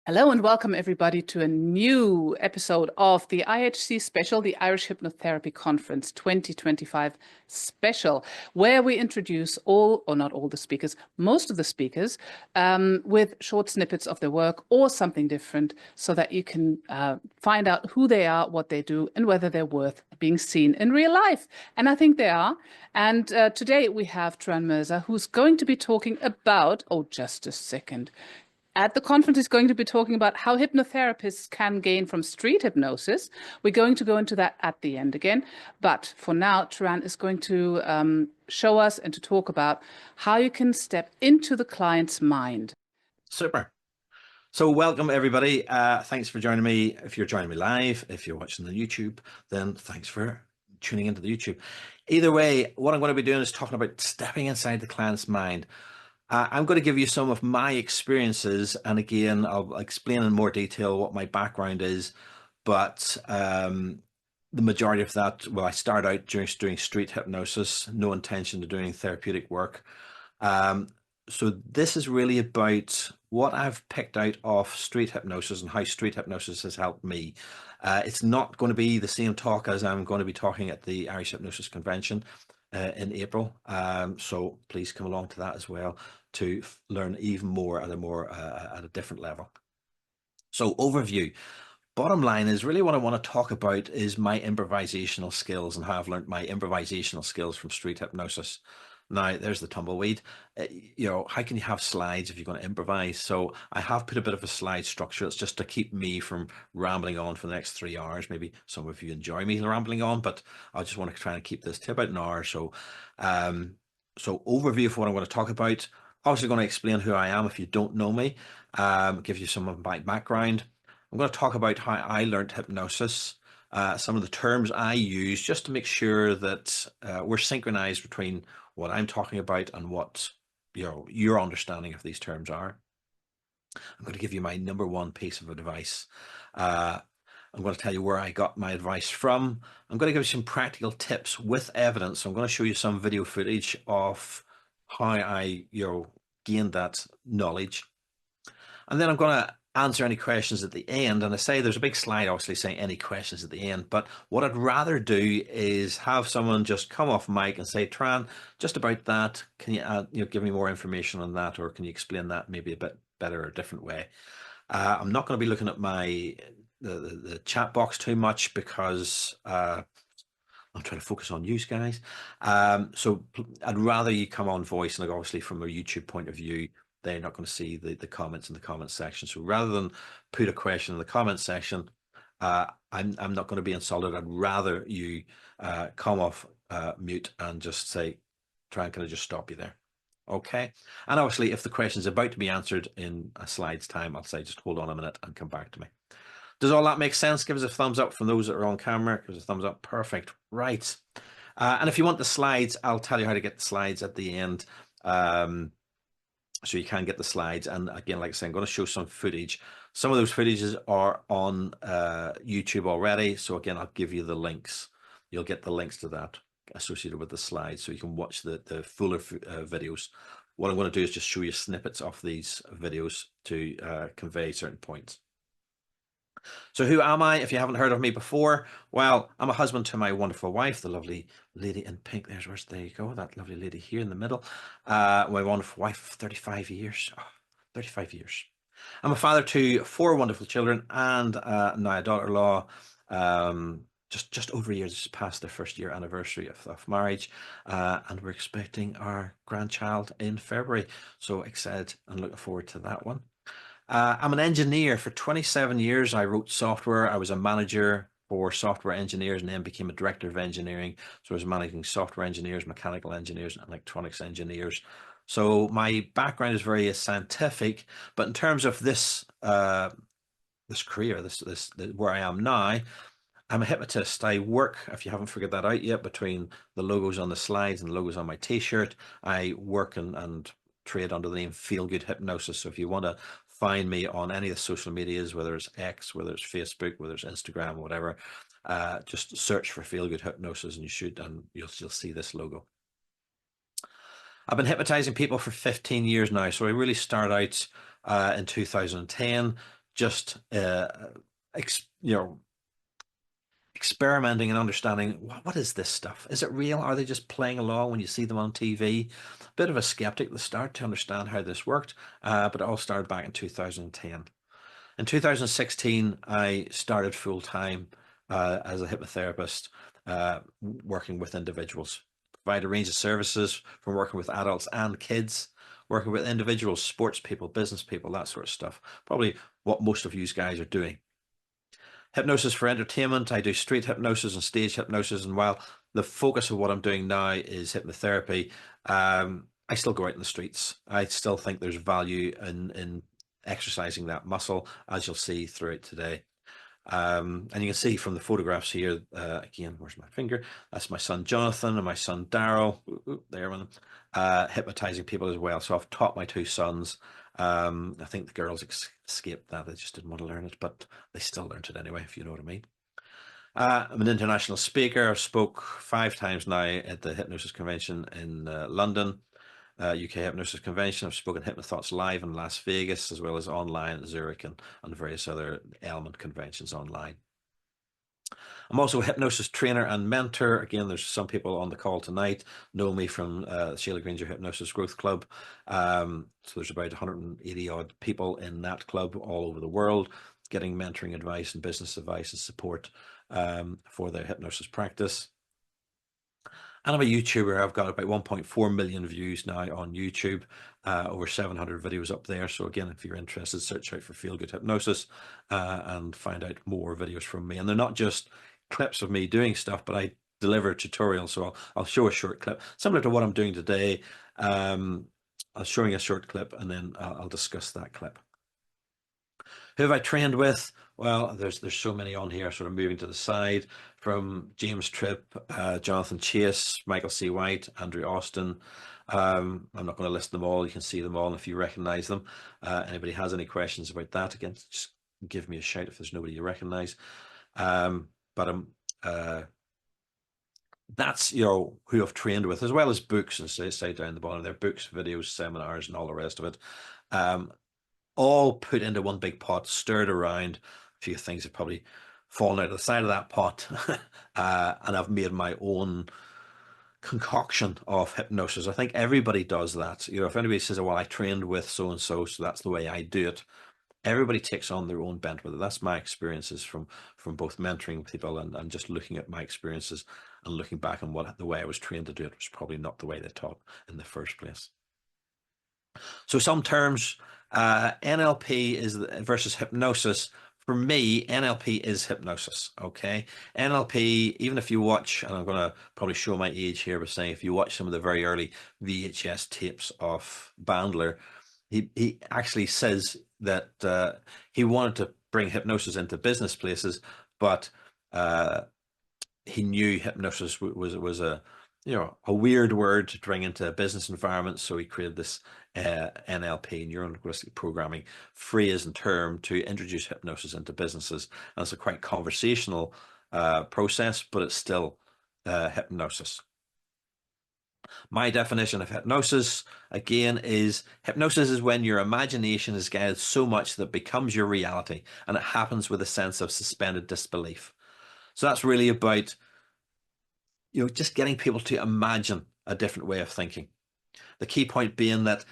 Hello and welcome everybody to a new episode of the IHC special, the Irish Hypnotherapy Conference 2025 special, where we introduce all, or not all the speakers, most of the speakers, with short snippets of their work or something different so that you can find out who they are, what they do, and whether they're worth being seen in real life. And I think they are. And today we have Turan Mirza, who's going to be talking about, just a second. At the conference, is going to be talking about how hypnotherapists can gain from street hypnosis. We're going to go into that at the end again. But for now, Turan is going to show us and to talk about how you can step into the client's mind. Super. So welcome everybody. Thanks for joining me. If you're joining me live, if you're watching the YouTube, then thanks for tuning into the YouTube. Either way, what I'm going to be doing is talking about stepping inside the client's mind. I'm going to give you some of my experiences, and again, I'll explain in more detail what my background is, but the majority of that, well, I started out doing street hypnosis, no intention of doing therapeutic work. So this is really about what I've picked out of street hypnosis and how street hypnosis has helped me. It's not going to be the same talk as I'm going to be talking at the Irish Hypnosis Convention in April. So please come along to that as well to learn even more at a different level. So overview. Bottom line is really what I want to talk about is my improvisational skills and how I've learned my improvisational skills from street hypnosis. Now, there's the tumbleweed. How can you have slides if you're going to improvise? So I have put a bit of a slide structure. It's just to keep me from rambling on for the next 3 hours. Maybe some of you enjoy me rambling on, but I just want to try and keep this to about an hour or so. So overview of what I'm going to talk about. Obviously going to explain who I am if you don't know me, give you some of my background. I'm going to talk about how I learned hypnosis, some of the terms I use just to make sure that we're synchronized between what I'm talking about and what your understanding of these terms are. I'm going to give you my number one piece of advice. I'm going to tell you where I got my advice from. I'm going to give you some practical tips with evidence. So I'm going to show you some video footage of how I gained that knowledge. And then I'm going to answer any questions at the end. And I say there's a big slide obviously saying any questions at the end, but what I'd rather do is have someone just come off mic and say, Tran, just about that, can you give me more information on that, or can you explain that maybe a bit better or a different way? I'm not going to be looking at the chat box too much because I'm trying to focus on you guys. So I'd rather you come on voice, and obviously from a YouTube point of view, they're not going to see the comments in the comment section. So rather than put a question in the comment section, I'm not going to be insulted. I'd rather you come off mute and just say, Try, can I just stop you there? Okay. And obviously, if the question is about to be answered in a slide's time, I'll say, just hold on a minute and come back to me. Does all that make sense? Give us a thumbs up from those that are on camera. Give us a thumbs up. Perfect. Right. And if you want the slides, I'll tell you how to get the slides at the end. So you can get the slides. And again, like I said, I'm going to show some footage. Some of those footages are on YouTube already. So again, I'll give you the links. You'll get the links to that associated with the slides, so you can watch the fuller videos. What I'm going to do is just show you snippets of these videos to convey certain points. So who am I? If you haven't heard of me before, well, I'm a husband to my wonderful wife, the lovely lady in pink. There you go, that lovely lady here in the middle. My wonderful wife of 35 years. 35 years. I'm a father to 4 wonderful children and now a daughter-in-law. Just over a year, just past their first year anniversary of marriage, and we're expecting our grandchild in February. So excited and looking forward to that one. I'm an engineer. For 27 years, I wrote software. I was a manager for software engineers and then became a director of engineering. So I was managing software engineers, mechanical engineers, and electronics engineers. So my background is very scientific, but in terms of this career, this where I am now, I'm a hypnotist. I work, if you haven't figured that out yet, between the logos on the slides and the logos on my t-shirt. I work and trade under the name Feel Good Hypnosis. So if you want to find me on any of the social medias, whether it's X, whether it's Facebook, whether it's Instagram, whatever, just search for Feel Good Hypnosis and you'll see this logo. I've been hypnotizing people for 15 years now. So I really started out in 2010, just experimenting and understanding what is this stuff? Is it real? Are they just playing along when you see them on TV? Bit of a skeptic at the start to understand how this worked, but it all started back in 2010. In 2016, I started full-time as a hypnotherapist, working with individuals. Provide a range of services from working with adults and kids, working with individuals, sports people, business people, that sort of stuff. Probably what most of you guys are doing. Hypnosis for entertainment. I do street hypnosis and stage hypnosis. And while the focus of what I'm doing now is hypnotherapy, I still go out in the streets. I still think there's value in exercising that muscle, as you'll see throughout today. And you can see from the photographs here, again, where's my finger? That's my son Jonathan and my son Daryl. There, hypnotizing people as well. So I've taught my two sons. I think the girls escaped that. They just didn't want to learn it, but they still learned it anyway, if you know what I mean. I'm an international speaker. I've spoke 5 times now at the Hypnosis Convention in London, UK Hypnosis Convention. I've spoken Hypnothoughts live in Las Vegas, as well as online at Zurich and various other element conventions online. I'm also a hypnosis trainer and mentor. Again, there's some people on the call tonight know me from Sheila Granger Hypnosis Growth Club. So there's about 180 odd people in that club all over the world, getting mentoring advice and business advice and support for their hypnosis practice. And I'm a YouTuber. I've got about 1.4 million views now on YouTube, over 700 videos up there. So again, if you're interested, search out for Feel Good Hypnosis and find out more videos from me. And they're not just clips of me doing stuff, but I deliver tutorials. So I'll show a short clip, similar to what I'm doing today. I'm showing a short clip and then I'll discuss that clip. Who have I trained with? Well, there's so many on here, sort of moving to the side, from James Tripp, Jonathan Chase, Michael C. White, Andrew Austin. I'm not going to list them all. You can see them all if you recognize them. Anybody has any questions about that, again, just give me a shout if there's nobody you recognize. That's, who I've trained with, as well as books, and say down the bottom there, books, videos, seminars, and all the rest of it. All put into one big pot, stirred around. A few things have probably fallen out of the side of that pot. And I've made my own concoction of hypnosis. I think everybody does that. If anybody says, well, I trained with so-and-so, so that's the way I do it. Everybody takes on their own bent with it. That's my experiences from both mentoring people and just looking at my experiences and looking back on the way I was trained to do it was probably not the way they taught in the first place. So some terms, NLP is versus hypnosis. For me, NLP is hypnosis, okay? NLP, even if you watch, and I'm going to probably show my age here by saying, if you watch some of the very early VHS tapes of Bandler, he actually says that he wanted to bring hypnosis into business places, but he knew hypnosis was a weird word to bring into a business environment, so he created this NLP, neuro-linguistic programming, phrase and term to introduce hypnosis into businesses. And it's a quite conversational process, but it's still hypnosis. My definition of hypnosis, again, is hypnosis is when your imagination is guided so much that it becomes your reality, and it happens with a sense of suspended disbelief. So that's really about just getting people to imagine a different way of thinking. The key point being that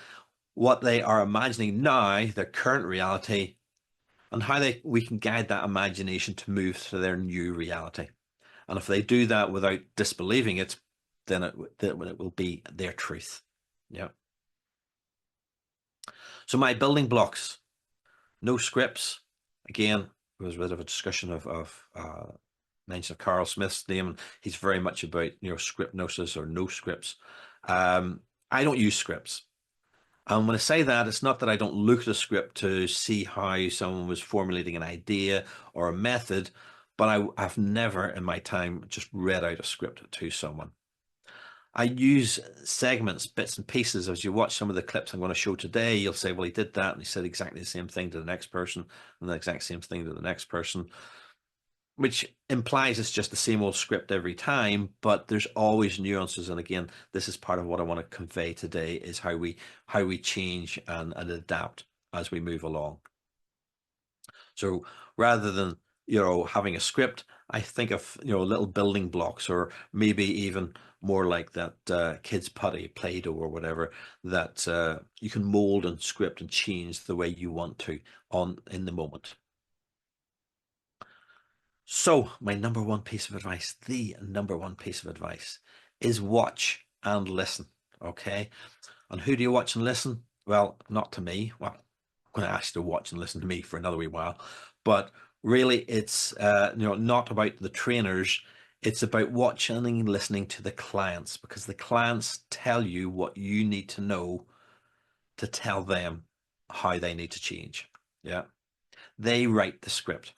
what they are imagining now, their current reality, and how we can guide that imagination to move to their new reality. And if they do that without disbelieving it, then it will be their truth. Yeah. So my building blocks, no scripts. Again, there was a bit of a discussion of mention of Carl Smith's name. He's very much about scriptnosis or no scripts. I don't use scripts. And when I say that, it's not that I don't look at a script to see how someone was formulating an idea or a method, but I've never in my time just read out a script to someone. I use segments, bits and pieces. As you watch some of the clips I'm going to show today, you'll say, well, he did that and he said exactly the same thing to the next person and the exact same thing to the next person, which implies it's just the same old script every time, but there's always nuances. And again, this is part of what I want to convey today, is how we change and adapt as we move along. So rather than, you know, having a script, I think of, you know, little building blocks, or maybe even more like that kids putty, Play-Doh or whatever, that you can mold and script and change the way you want to in the moment. So my number one piece of advice, the number one piece of advice, is watch and listen. Okay. And who do you watch and listen? Well, not to me. Well, I'm going to ask you to watch and listen to me for another wee while, but really it's you know, not about the trainers. It's about watching and listening to the clients, because the clients tell you what you need to know to tell them how they need to change. Yeah. They write the script.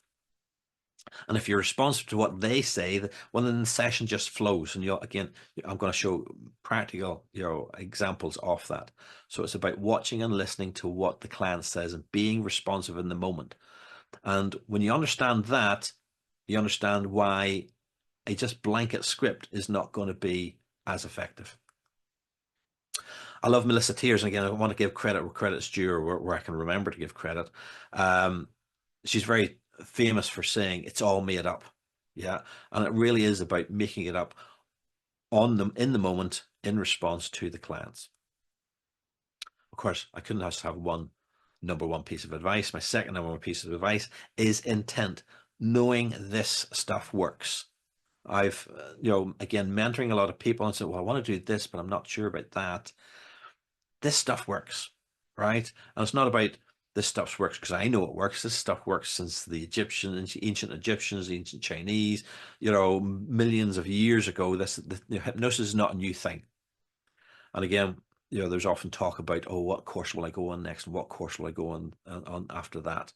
And if you're responsive to what they say, well, then the session just flows. And you'll, again, I'm going to show practical, you know, examples of that. So it's about watching and listening to what the client says and being responsive in the moment. And when you understand that, you understand why a just blanket script is not going to be as effective. I love Melissa Tears, and again, I want to give credit where credit's due, or where I can remember to give credit. She's very famous for saying it's all made up. Yeah. And it really is about making it up on them in the moment in response to the clients. Of course, I couldn't just have one number one piece of advice. My second number one piece of advice is intent, knowing this stuff works. I've, you know, again, mentoring a lot of people and said, well, I want to do this, but I'm not sure about that. This stuff works, right? And it's not about this stuff works because I know it works. This stuff works since the ancient Egyptians, the ancient Chinese, you know, millions of years ago. Hypnosis is not a new thing. And again, you know, there's often talk about, oh, what course will I go on next? What course will I go on after that?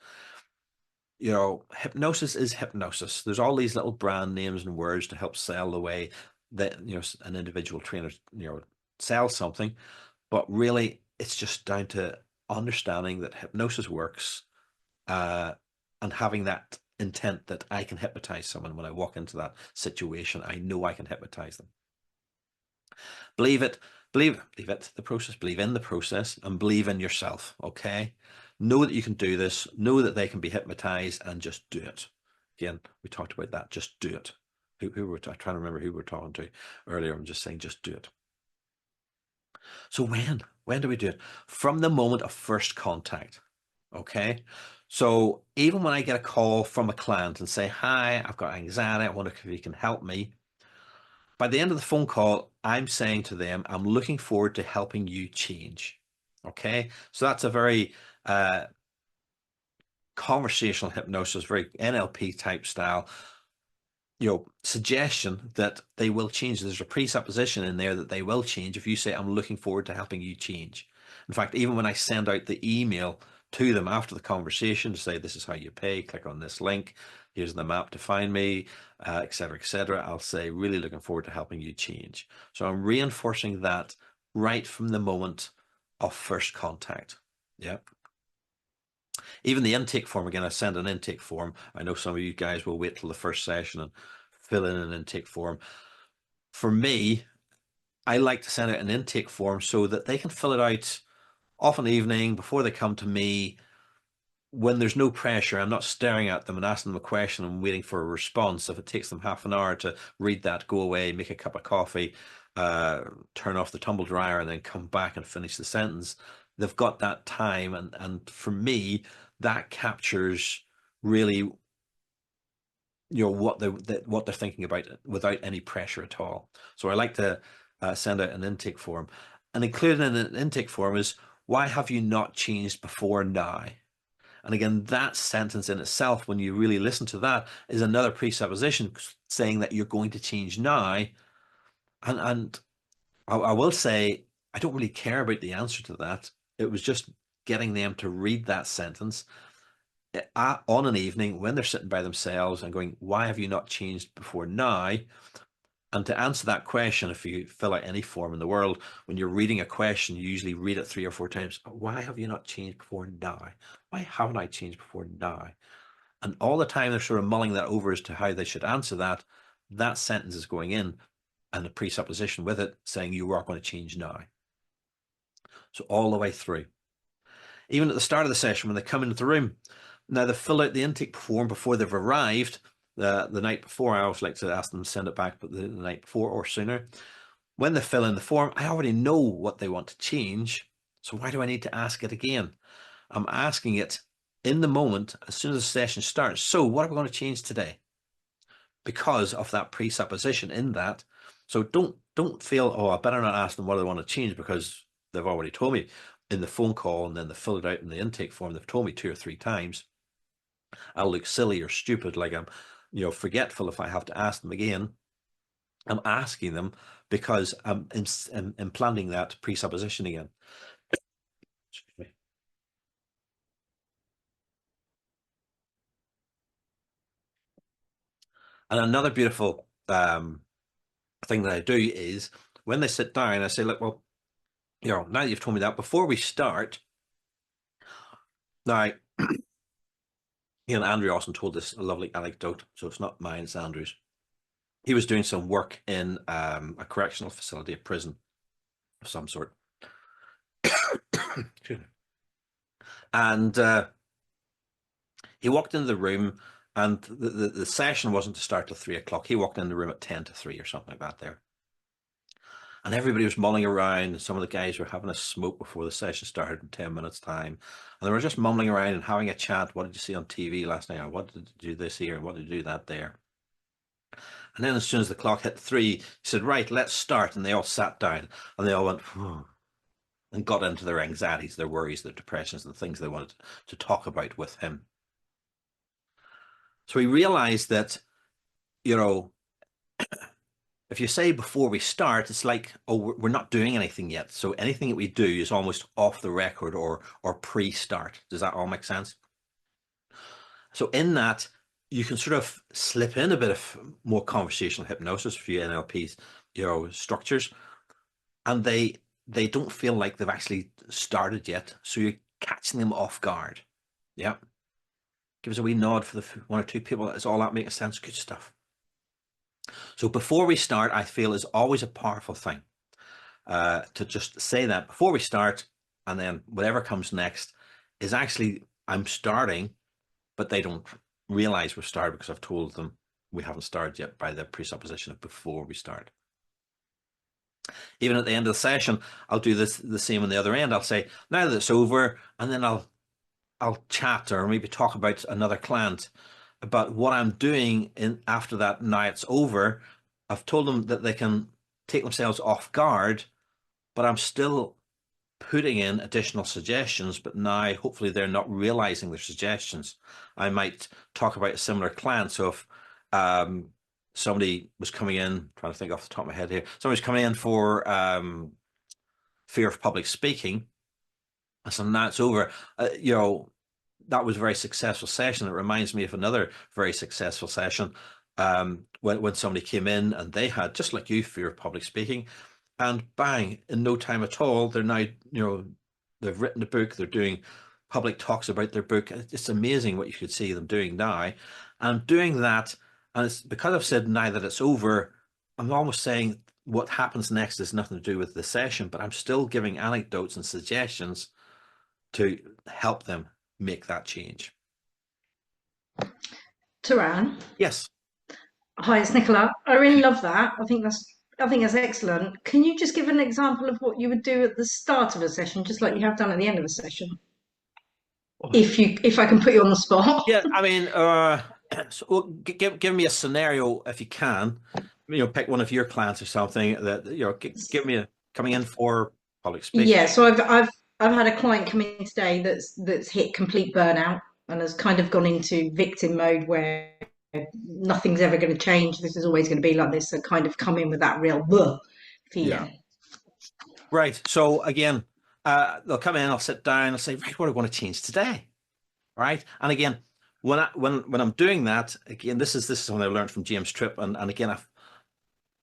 You know, hypnosis is hypnosis. There's all these little brand names and words to help sell the way that, you know, an individual trainer, you know, sells something. But really, it's just down to understanding that hypnosis works, and having that intent that I can hypnotize someone when I walk into that situation. I know I can hypnotize them. Believe it, believe it, the process, believe in the process, and believe in yourself. Okay. Know that you can do this, know that they can be hypnotized, and just do it. Again, we talked about that. Just do it. Who were I'm trying to remember who we were talking to earlier. I'm just saying, just do it. So when do we do it? From the moment of first contact. Okay. So even when I get a call from a client and say, hi, I've got anxiety, I wonder if you can help me. By the end of the phone call, I'm saying to them, I'm looking forward to helping you change. Okay. So that's a very conversational hypnosis, very NLP type style, you know, suggestion that they will change. There's a presupposition in there that they will change if you say, I'm looking forward to helping you change. In fact, even when I send out the email to them after the conversation to say, this is how you pay, click on this link, here's the map to find me, etc., etc., I'll say, really looking forward to helping you change. So I'm reinforcing that right from the moment of first contact. Yeah. Even the intake form, again, I send an intake form. I know some of you guys will wait till the first session and fill in an intake form. For me, I like to send out an intake form so that they can fill it out off an evening before they come to me, when there's no pressure. I'm not staring at them and asking them a question and waiting for a response. If it takes them half an hour to read that, go away, make a cup of coffee, turn off the tumble dryer, and then come back and finish the sentence, they've got that time. And for me, that captures really, you know, what they're thinking about without any pressure at all. So I like to send out an intake form, and included in an intake form is, why have you not changed before now? And again, that sentence in itself, when you really listen to that, is another presupposition saying that you're going to change now. And I will say, I don't really care about the answer to that. It was just getting them to read that sentence on an evening when they're sitting by themselves and going, why have you not changed before now? And to answer that question, if you fill out any form in the world, when you're reading a question, you usually read it 3 or 4 times. Why have you not changed before now? Why haven't I changed before now? And all the time they're sort of mulling that over as to how they should answer that. That sentence is going in, and the presupposition with it saying you are going to change now. So all the way through. Even at the start of the session, when they come into the room, Now they fill out the intake form before they've arrived. The night before, I always like to ask them to send it back, but the night before or sooner. When they fill in the form, I already know what they want to change. So why do I need to ask it again? I'm asking it in the moment, as soon as the session starts. So what are we going to change today? Because of that presupposition in that. So don't feel, oh, I better not ask them what they want to change because they've already told me in the phone call, and then they fill it out in the intake form. They've told me 2 or 3 times. I'll look silly or stupid, like I'm, forgetful if I have to ask them again. I'm asking them because I'm implanting that presupposition again. Excuse me. And another beautiful thing that I do is when they sit down, I say, look, well, now that you've told me that, before we start, now, Andrew Austin told this lovely anecdote, so it's not mine, it's Andrew's. He was doing some work in a correctional facility, a prison of some sort. And he walked into the room, and the session wasn't to start till 3 o'clock. He walked in the room at 10 to 3 or something like that there. And everybody was mulling around. Some of the guys were having a smoke before the session started in 10 minutes time. And they were just mumbling around and having a chat. What did you see on TV last night? Or what did you do this here? And what did you do that there? And then as soon as the clock hit 3, he said, right, let's start. And they all sat down and they all went, phew, and got into their anxieties, their worries, their depressions, and the things they wanted to talk about with him. So he realized that, if you say before we start, it's like, oh, we're not doing anything yet. So anything that we do is almost off the record or pre-start. Does that all make sense? So in that, you can sort of slip in a bit of more conversational hypnosis, a few NLP, structures, and they don't feel like they've actually started yet. So you're catching them off guard. Yeah. Give us a wee nod for the 1 or 2 people. Is all that making sense? Good stuff. So before we start, I feel is always a powerful thing to just say that before we start, and then whatever comes next is actually I'm starting, but they don't realize we've started because I've told them we haven't started yet by the presupposition of before we start. Even at the end of the session, I'll do this the same on the other end. I'll say, now that it's over, and then I'll chat or maybe talk about another client about what I'm doing after that. Now it's over. I've told them that they can take themselves off guard, but I'm still putting in additional suggestions, but now hopefully they're not realizing their suggestions. I might talk about a similar client. So if somebody was coming in, trying to think off the top of my head here, somebody's coming in for fear of public speaking, so now it's over, that was a very successful session. It reminds me of another very successful session when somebody came in and they had, just like you, fear of public speaking, and bang, in no time at all, they're now, they've written a book, they're doing public talks about their book. It's amazing what you could see them doing now. And doing that, and it's because I've said now that it's over, I'm almost saying what happens next has nothing to do with the session, but I'm still giving anecdotes and suggestions to help them make that change. Turan. Yes. Hi, it's Nicola. I really love that. I think that's excellent. Can you just give an example of what you would do at the start of a session, just like you have done at the end of a session? If I can put you on the spot. Yeah, I mean, so give me a scenario if you can. Pick one of your clients or something that give me coming in for public speaking. Yeah, so I've had a client come in today that's hit complete burnout and has kind of gone into victim mode where nothing's ever going to change. This is always going to be like this. So kind of come in with that real feeling. Yeah. Right. So again, they'll come in, I'll sit down, I'll say, right, what do I want to change today? Right. And again, when I'm doing that, again, this is something I learned from James Tripp. And again, I've,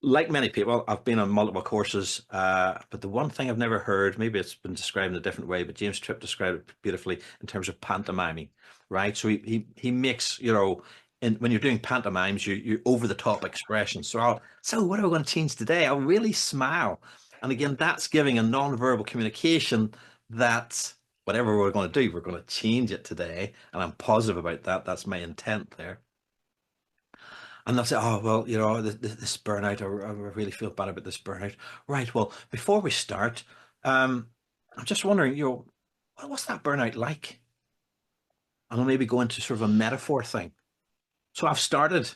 like many people, I've been on multiple courses, but the one thing I've never heard, maybe it's been described in a different way, but James Tripp described it beautifully in terms of pantomiming, right? So he makes, when you're doing pantomimes, you over the top expressions. So what are we going to change today? I'll really smile. And again, that's giving a non-verbal communication that whatever we're going to do, we're going to change it today. And I'm positive about that. That's my intent there. And they'll say, oh, well, you know, this burnout, I really feel bad about this burnout. Right. Well, before we start, I'm just wondering, you know, what's that burnout like? And I'll maybe go into sort of a metaphor thing. So I've started,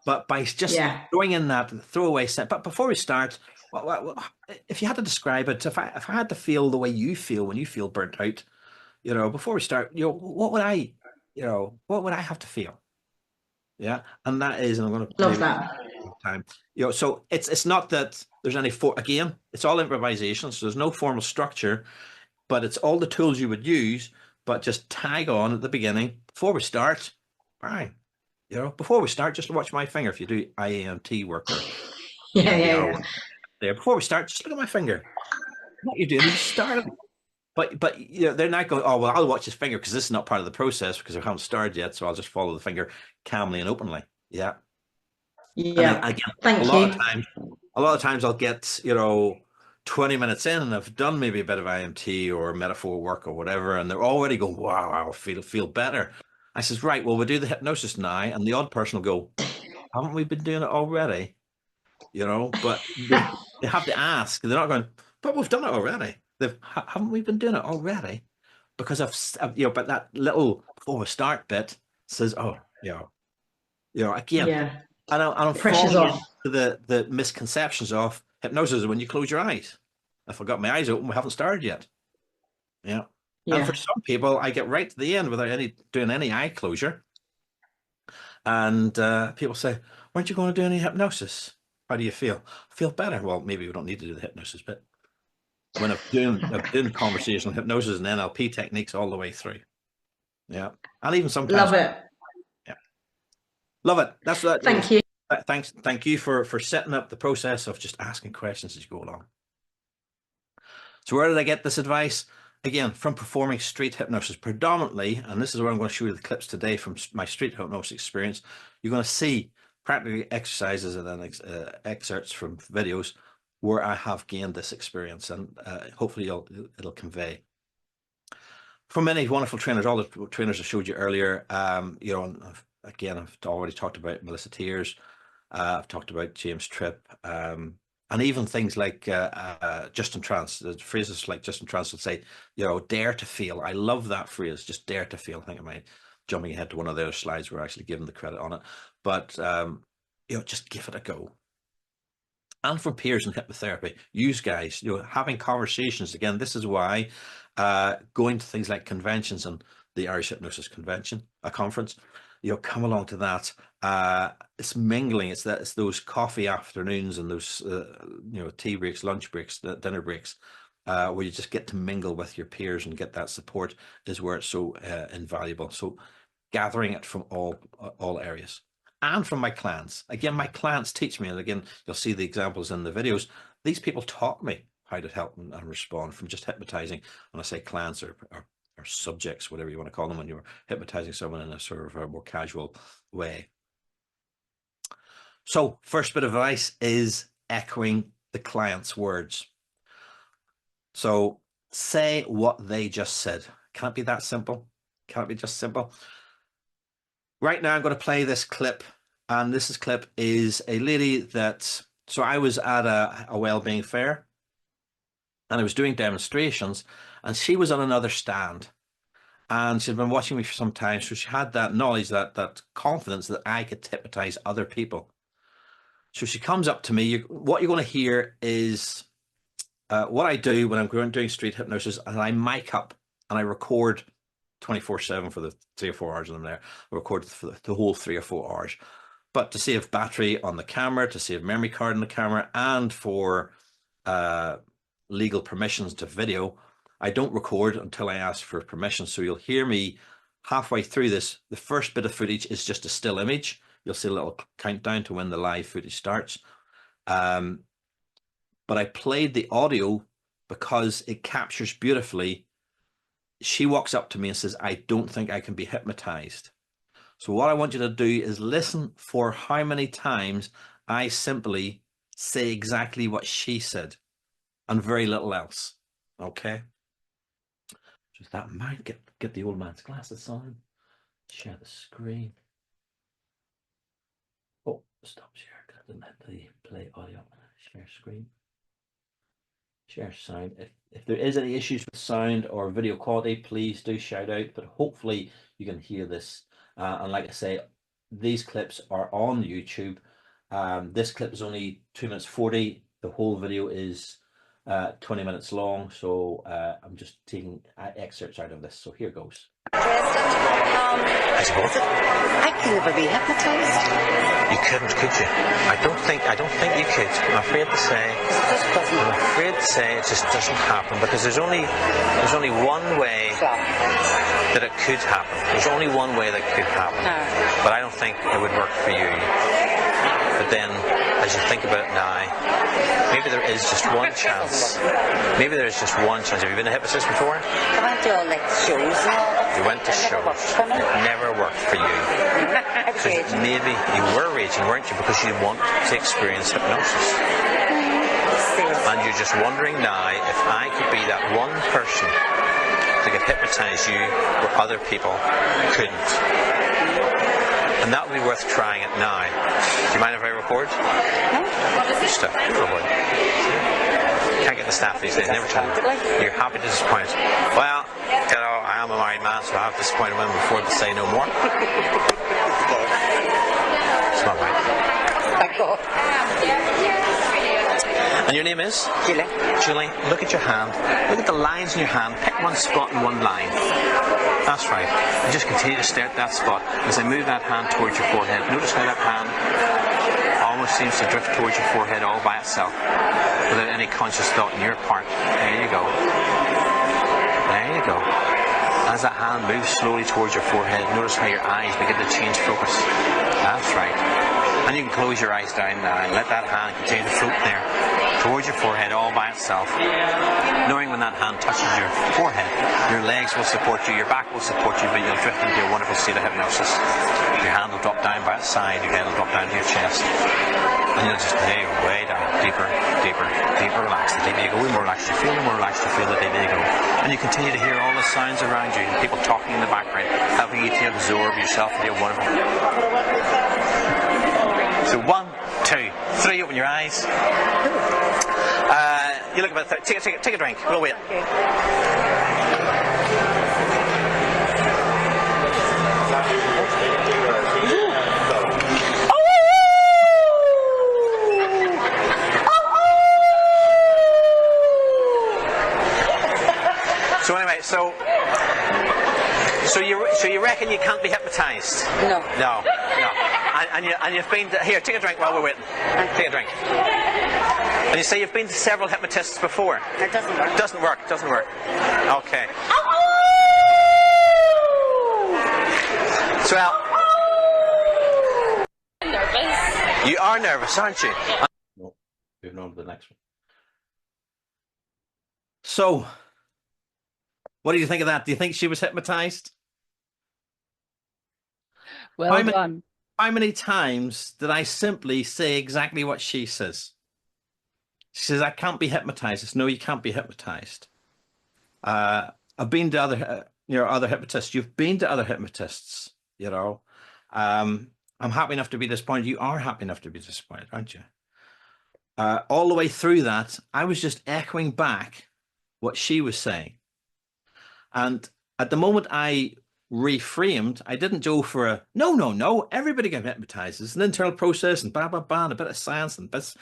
but by just throwing in that throwaway set. But before we start, if you had to describe it, if I had to feel the way you feel when you feel burnt out, you know, before we start, you know, what would I have to feel? Yeah, and that is, and I'm going to love that time. You know, so it's not that there's any again, it's all improvisation, so there's no formal structure, but it's all the tools you would use, but just tag on at the beginning before we start. Bang. You know, before we start, just watch my finger if you do IAMT work or yeah. There, before we start, just look at my finger. What you're doing, you started. But you know, they're not going, oh, well, I'll watch his finger because this is not part of the process because I haven't started yet. So I'll just follow the finger calmly and openly. Yeah. Yeah. And again, Thank you. A lot of times I'll get, you know, 20 minutes in and I've done maybe a bit of IMT or metaphor work or whatever, and they're already going, wow, I'll feel better. I says, right, well, we'll do the hypnosis now. And the odd person will go, haven't we been doing it already? You know, but they have to ask. They're not going, but we've done it already. Haven't we been doing it already? Because I've you know, but that little before we start bit says, oh, you know, again, and I'm pressure's falling off into the misconceptions of hypnosis when you close your eyes. If I've got my eyes open, we haven't started yet. Yeah. And for some people, I get right to the end without doing any eye closure. And people say, weren't you going to do any hypnosis? How do you feel? I feel better. Well, maybe we don't need to do the hypnosis bit. When I've doing conversational hypnosis and NLP techniques all the way through. Yeah. And even sometimes. Love it. Yeah. Love it. That's what. Thank you. Thank you for setting up the process of just asking questions as you go along. So where did I get this advice? Again, from performing street hypnosis predominantly, and this is where I'm going to show you the clips today from my street hypnosis experience. You're going to see practically exercises and then excerpts from videos where I have gained this experience, and hopefully it'll convey. From many wonderful trainers, all the trainers I showed you earlier, you know, I've already talked about Melissa Tears, I've talked about James Tripp, and even things like Justin Trance, the phrases like Justin Trance would say, you know, dare to feel. I love that phrase, just dare to feel. I think I might jumping ahead to one of the other slides where I actually give them the credit on it. But, you know, just give it a go. And from peers in hypnotherapy, use guys, you know, having conversations. Again, this is why going to things like conventions and the Irish Hypnosis Convention, a conference, you know, come along to that. It's mingling. It's those coffee afternoons and those you know, tea breaks, lunch breaks, dinner breaks, where you just get to mingle with your peers and get that support is where it's so invaluable. So gathering it from all areas. And from my clients. Again, my clients teach me, and again, you'll see the examples in the videos. These people taught me how to help and respond from just hypnotizing. When I say clients or subjects, whatever you want to call them, when you're hypnotizing someone in a sort of a more casual way. So first bit of advice is echoing the client's words. So say what they just said. Can't be that simple. Can't be just simple. Right now, I'm going to play this clip, and this clip is a lady that, so I was at a well-being fair, and I was doing demonstrations, and she was on another stand, and she'd been watching me for some time, so she had that knowledge, that confidence that I could hypnotize other people. So she comes up to me. What you're going to hear is what I do when I'm doing street hypnosis, and I mic up and I record 24/7 for the 3 or 4 hours I'm there. I record for the whole 3 or 4 hours. But to save battery on the camera, to save memory card on the camera, and for legal permissions to video, I don't record until I ask for permission. So you'll hear me halfway through this. The first bit of footage is just a still image. You'll see a little countdown to when the live footage starts. But I played the audio because it captures beautifully. She walks up to me and says, I don't think I can be hypnotized. So what I want you to do is listen for how many times I simply say exactly what she said and very little else. Okay. So that might get the old man's glasses on. Share the screen. Oh, stop share. I didn't hit the play audio. Share screen. Share sound. If there is any issues with sound or video quality, please do shout out. But hopefully you can hear this. And like I say, these clips are on YouTube. This clip is only 2 minutes 40. The whole video is 20 minutes long. So I'm just taking excerpts out of this. So here goes. I suppose I could never be hypnotized. You couldn't, could you? I don't think you could. I'm afraid to say. It just doesn't happen because there's only one way that it could happen. There's only one way that could happen. But I don't think it would work for you. But then, as you think about it now, maybe there is just one chance. Maybe there is just one chance. Have you been a hypnotist before? I went to all like shows and all. You went to shows. It never worked for you. So maybe you were raging, weren't you? Because you want to experience hypnosis. And you're just wondering now if I could be that one person that could hypnotize you where other people couldn't. And that would be worth trying it now. Do you mind if I record? No. Just record. Can't get the staff these days, never tell them. You're happy to disappoint. Well, you know, I am a married man, so I have disappointed women before to say no more. It's not right. And your name is? Julie. Julie, look at your hand. Look at the lines in your hand. Pick one spot and one line. That's right. And just continue to stare at that spot. As I move that hand towards your forehead, notice how that hand almost seems to drift towards your forehead all by itself, without any conscious thought on your part. There you go. There you go. As that hand moves slowly towards your forehead, notice how your eyes begin to change focus. That's right. And you can close your eyes down now and let that hand continue to float there towards your forehead all by itself. Knowing when that hand touches your forehead, your legs will support you, your back will support you, but you'll drift into a wonderful state of hypnosis. Your hand will drop down by its side, your head will drop down to your chest. And you'll just lay way down, deeper, deeper, deeper relaxed. The deeper you go, the more relaxed you feel, the more relaxed you feel, the deeper you go. And you continue to hear all the sounds around you, and people talking in the background, helping you to absorb yourself into a wonderful. So 1, 2, 3, open your eyes. You look about take a drink. We'll wait. So anyway, so you reckon you can't be hypnotized? No. No. And you've been to, here, take a drink while we're waiting. Take a drink. And you say you've been to several hypnotists before. It doesn't work. Doesn't work. Okay. So I'm nervous. you are nervous, aren't you? No, moving on to the next one. So, what do you think of that? Do you think she was hypnotized? Well done. How many times did I simply say exactly what she says? She says, I can't be hypnotized. I said, no, you can't be hypnotized. I've been to other hypnotists. You've been to other hypnotists, you know. I'm happy enough to be disappointed. You are happy enough to be disappointed, aren't you? All the way through that, I was just echoing back what she was saying. And at the moment I reframed, I didn't go for a no, everybody gets hypnotized. It's an internal process and blah, blah, blah, and a bit of science and bits.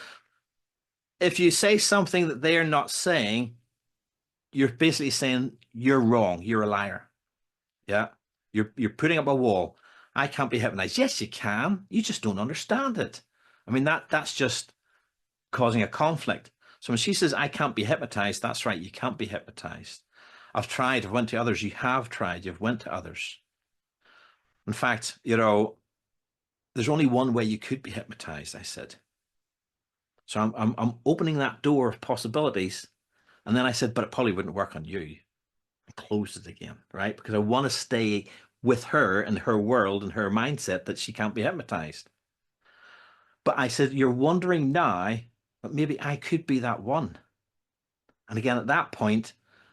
If you say something that they're not saying, you're basically saying you're wrong, you're a liar. Yeah, you're putting up a wall. I can't be hypnotized. Yes, you can. You just don't understand it. I mean, that's just causing a conflict. So when she says, I can't be hypnotized, that's right, you can't be hypnotized. I've tried, I've went to others. You have tried, you've went to others. In fact, you know, there's only one way you could be hypnotized, I said. So I'm opening that door of possibilities. And then I said, but it probably wouldn't work on you. I closed it again, right? Because I want to stay with her and her world and her mindset that she can't be hypnotized. But I said, you're wondering now, but maybe I could be that one. And again, at that point,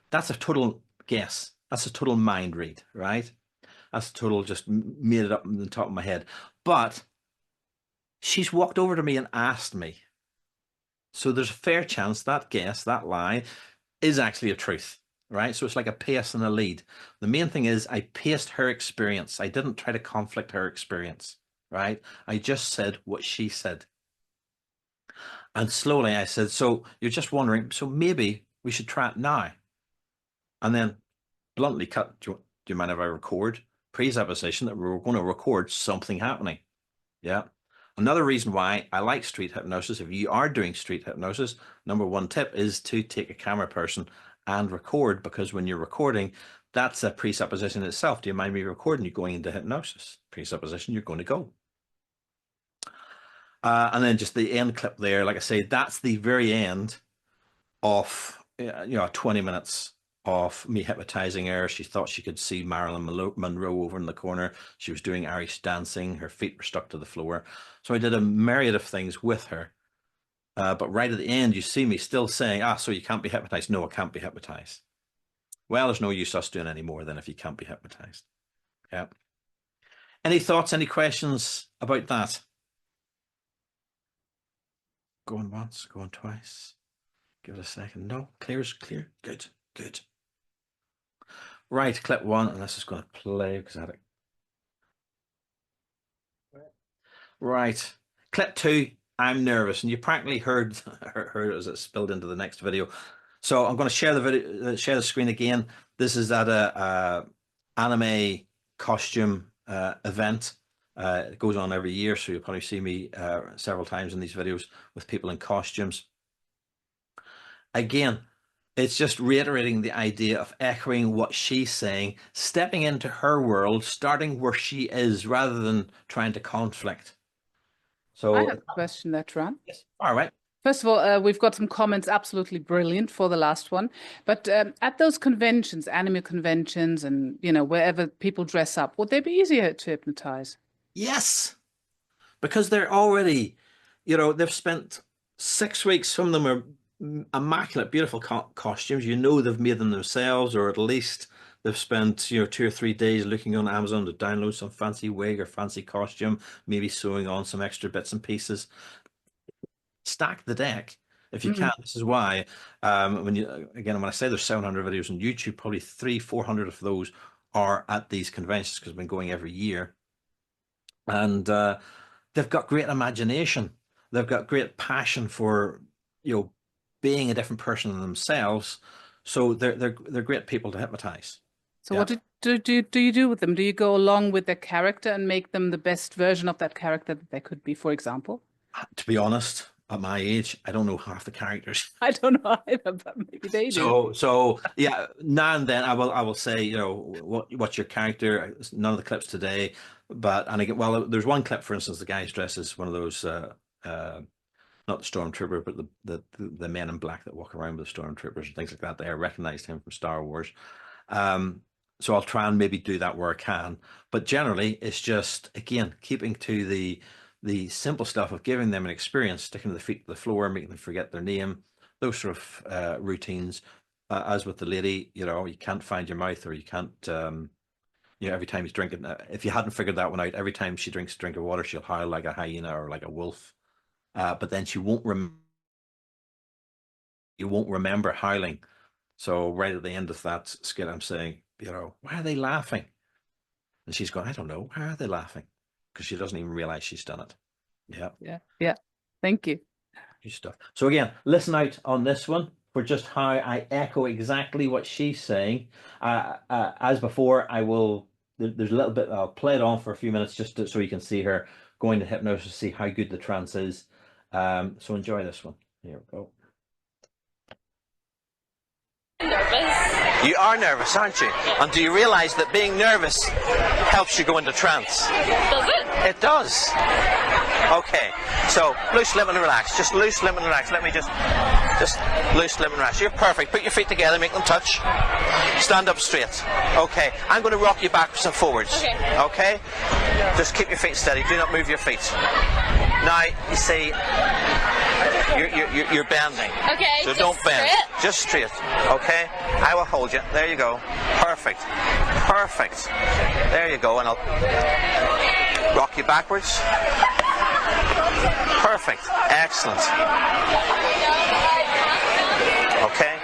that's a total guess. That's a total mind read, right? That's a total just made it up in the top of my head. But she's walked over to me and asked me. So there's a fair chance that guess, that lie, is actually a truth, right? So it's like a pace and a lead. The main thing is I paced her experience. I didn't try to conflict her experience, right? I just said what she said. And slowly I said, so you're just wondering, so maybe we should try it now. And then bluntly cut, do you mind if I record? Presupposition that we're going to record something happening. Yeah. Another reason why I like street hypnosis, if you are doing street hypnosis, number one tip is to take a camera person and record, because when you're recording, that's a presupposition itself. Do you mind me recording you going into hypnosis? Presupposition, you're going to go. And then just the end clip there, like I say, that's the very end of 20 minutes of me hypnotizing her. She thought she could see Marilyn Monroe over in the corner. She was doing Irish dancing. Her feet were stuck to the floor. So I did a myriad of things with her. But right at the end, you see me still saying, so you can't be hypnotized. No, I can't be hypnotized. Well, there's no use us doing any more than if you can't be hypnotized. Yeah. Any thoughts, any questions about that? Going once, going twice. Give it a second. No, clear is clear. Good, good. Right, clip one, and this is going to play because I had it. Right, clip two, I'm nervous, and you practically heard it as it spilled into the next video. So I'm going to share the video, share the screen again. This is at a anime costume event. It goes on every year, so you'll probably see me several times in these videos with people in costumes. Again, it's just reiterating the idea of echoing what she's saying, stepping into her world, starting where she is, rather than trying to conflict. So I have a question there, Turan. Yes. All right. First of all, we've got some comments, absolutely brilliant for the last one. But at those conventions, anime conventions, and wherever people dress up, would they be easier to hypnotize? Yes, because they're already, they've spent 6 weeks. Some of them are immaculate, beautiful costumes. They've made them themselves, or at least they've spent 2 or 3 days looking on Amazon to download some fancy wig or fancy costume, maybe sewing on some extra bits and pieces. Stack the deck if you can. This is why when I say there's 700 videos on YouTube, probably 300-400 of those are at these conventions, because I've been going every year. And they've got great imagination. They've got great passion for being a different person than themselves. So they're great people to hypnotize. So what do you do with them? Do you go along with their character and make them the best version of that character that they could be, for example? To be honest, at my age, I don't know half the characters. I don't know either, but maybe they do. So yeah, now and then I will say, what's your character? None of the clips today, and again, well, there's one clip, for instance, the guy's dressed as one of those not the stormtrooper, but the men in black that walk around with the stormtroopers and things like that. I recognized him from Star Wars. So I'll try and maybe do that where I can, but generally it's just, again, keeping to the simple stuff of giving them an experience, sticking their feet to the floor, making them forget their name, those sort of routines. As with the lady, you can't find your mouth, or you can't, every time he's drinking, if you hadn't figured that one out, every time she drinks a drink of water, she'll howl like a hyena or like a wolf. But then she won't remember howling. So right at the end of that skit, I'm saying, why are they laughing? And she's going, I don't know. Why are they laughing? Because she doesn't even realize she's done it. Yeah. Thank you. Good stuff. So again, listen out on this one for just how I echo exactly what she's saying. As before, there's a little bit, I'll play it on for a few minutes just so you can see her going to hypnosis, see how good the trance is. So enjoy this one. Here we go. Nervous. You are nervous, aren't you? And do you realize that being nervous helps you go into trance? Does it? It does. Okay, so loose, limb and relax. Just loose, limb and relax. Let me just loose, limb and relax. You're perfect. Put your feet together, make them touch. Stand up straight. Okay, I'm going to rock you backwards and forwards. Okay. Okay? Just keep your feet steady. Do not move your feet. Now, you see, you're bending. Okay. So just don't bend. straight. Just straight. Okay? I will hold you. There you go. Perfect. Perfect. There you go. And I'll rock you backwards. Perfect. Excellent. Okay?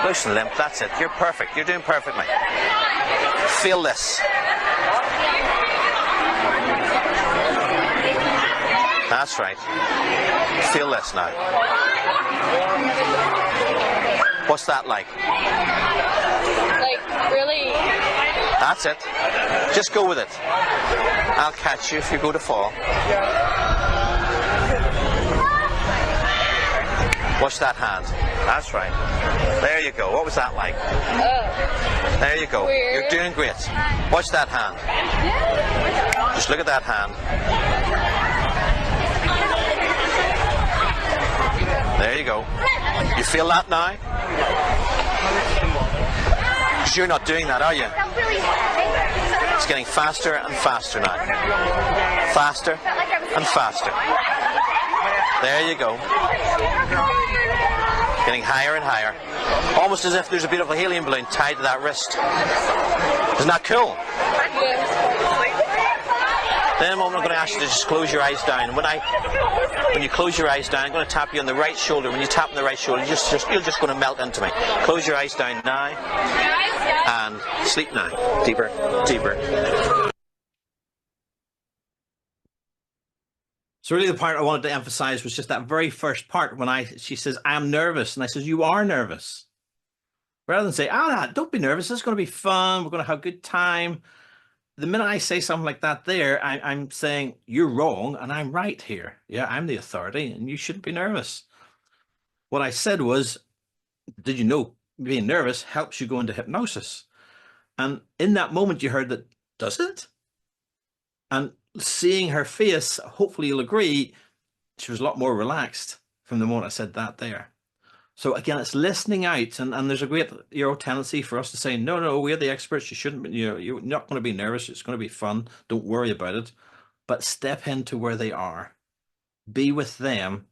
Loosen limp. That's it. You're perfect. You're doing perfectly. Feel this. That's right. Feel this now. What's that like? Like, really? That's it. Just go with it. I'll catch you if you go to fall. Watch that hand. That's right. There you go. What was that like? There you go. Weird. You're doing great. Watch that hand. Just look at that hand. There you go. You feel that now? Because you're not doing that, are you? It's getting faster and faster now. Faster and faster. There you go. Getting higher and higher. Almost as if there's a beautiful helium balloon tied to that wrist. Isn't that cool? Then in a moment I'm going to ask you to just close your eyes down. When you close your eyes down, I'm going to tap you on the right shoulder. When you tap on the right shoulder, you're just going to melt into me. Close your eyes down now and sleep now. Deeper, deeper. So really the part I wanted to emphasize was just that very first part when she says, I'm nervous. And I says, you are nervous. Rather than say, don't be nervous. This is going to be fun. We're going to have a good time. The minute I say something like that there, I'm saying you're wrong and I'm right here. Yeah, I'm the authority and you shouldn't be nervous. What I said was, did you know being nervous helps you go into hypnosis? And in that moment you heard that, does it? And seeing her face, hopefully you'll agree, she was a lot more relaxed from the moment I said that there. So again, it's listening out, and there's a great tendency for us to say, no, we're the experts. You shouldn't be, you're not going to be nervous. It's going to be fun. Don't worry about it. But step into where they are, be with them,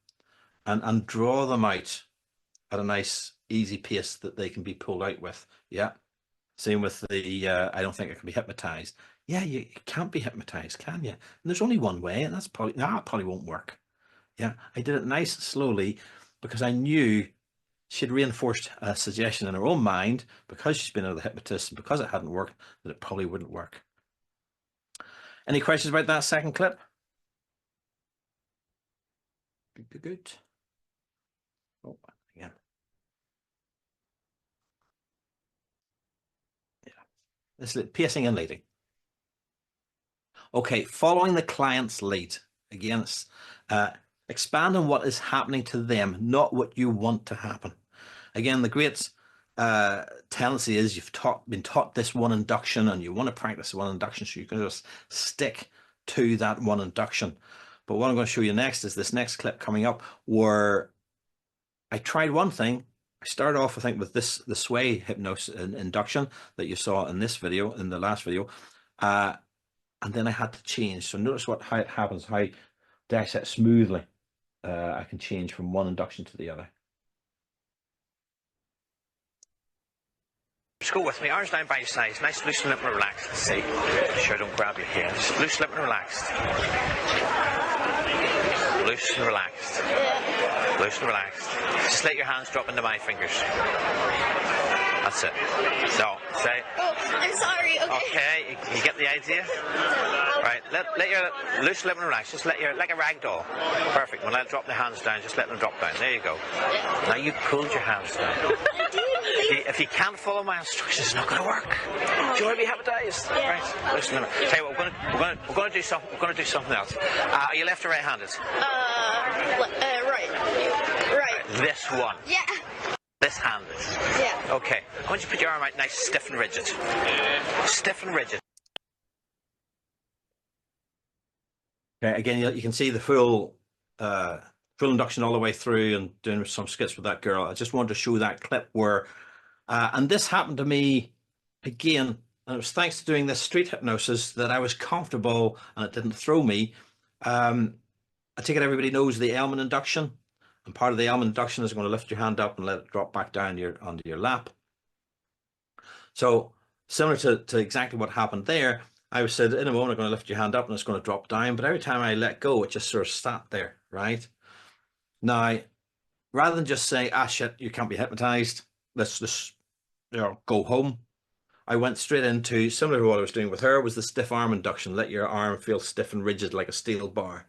and draw them out at a nice, easy pace that they can be pulled out with. Yeah. Same with the, I don't think I can be hypnotized. Yeah, you can't be hypnotized, can you? And there's only one way, and that's probably, it probably won't work. Yeah, I did it nice and slowly because I knew she'd reinforced a suggestion in her own mind because she's been another hypnotist and because it hadn't worked, that it probably wouldn't work. Any questions about that second clip? Good. Oh, again. Yeah. This is pacing and leading. Okay, following the client's lead. Again, it's expand on what is happening to them, not what you want to happen. Again, the great tendency is you've been taught this one induction and you want to practice one induction, so you can just stick to that one induction. But what I'm going to show you next is this next clip coming up where I tried one thing. I started off, I think, with the sway hypnosis induction that you saw in this video, in the last video, and then I had to change. So notice how it happens, how I set smoothly. I can change from one induction to the other. Just go with me, arms down by your sides, nice loose lip and relaxed. Let's see, sure don't grab your hair. Just loose lip and relaxed. Loose and relaxed. Loose and relaxed. Just let your hands drop into my fingers. That's it. So, say. Oh, I'm sorry. Okay, you get the idea? Right, let your loose lip and relax. Just let your, like a rag doll. Perfect. When I drop the hands down, just let them drop down. There you go. Now you pulled your hands down. If you can't follow my instructions, it's not going to work. Do you want to be hypnotized? Yeah. Right. Listen a minute. Tell you what, we're going to do something. We're going to do something else. Are you left or right-handed? Right. Right. This one. Yeah. This hand is. Yeah. Okay. I want you to put your arm out nice, stiff and rigid. Stiff and rigid. Okay. Again, you can see the full induction all the way through and doing some skits with that girl. I just wanted to show that clip where, and this happened to me again And it was thanks to doing this street hypnosis that I was comfortable and it didn't throw me. I take it everybody knows the element induction. And part of the element induction is going to lift your hand up and let it drop back down onto your lap. So similar to exactly what happened there, I was said, in a moment, I'm going to lift your hand up and it's going to drop down. But every time I let go, it just sort of sat there, right? Now, rather than just say, ah, shit, you can't be hypnotized, let's just, go home. I went straight into, similar to what I was doing with her, was the stiff arm induction. Let your arm feel stiff and rigid like a steel bar,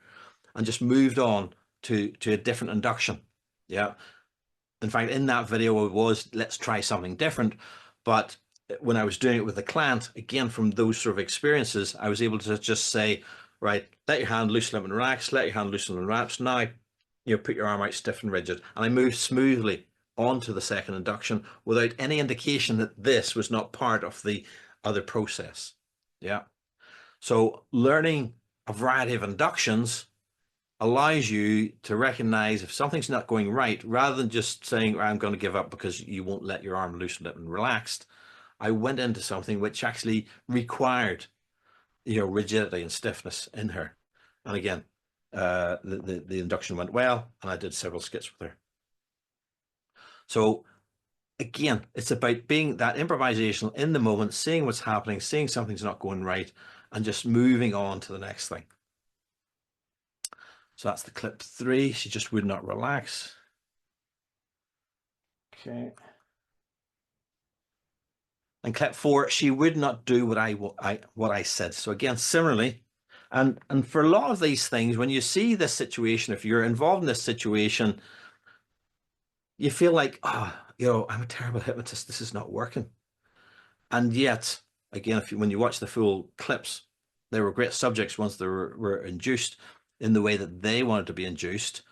and just moved on to a different induction. Yeah. In fact, in that video, it was, let's try something different. But when I was doing it with the client, again, from those sort of experiences, I was able to just say, right, let your hand loose, limp and relax, let your hand loose and relax. Now, put your arm out stiff and rigid. And I moved smoothly onto the second induction without any indication that this was not part of the other process. Yeah. So learning a variety of inductions allows you to recognize if something's not going right, rather than just saying, I'm going to give up because you won't let your arm loose and relaxed. I went into something which actually required, rigidity and stiffness in her. And again, the induction went well, and I did several skits with her. So again, it's about being that improvisational in the moment, seeing what's happening, seeing something's not going right, and just moving on to the next thing. So that's the clip 3. She just would not relax. Okay. And clip 4, she would not do what I said. So again, similarly, and for a lot of these things, when you see this situation, if you're involved in this situation, you feel like, I'm a terrible hypnotist. This is not working. And yet, again, when you watch the full clips, they were great subjects once they were induced in the way that they wanted to be induced.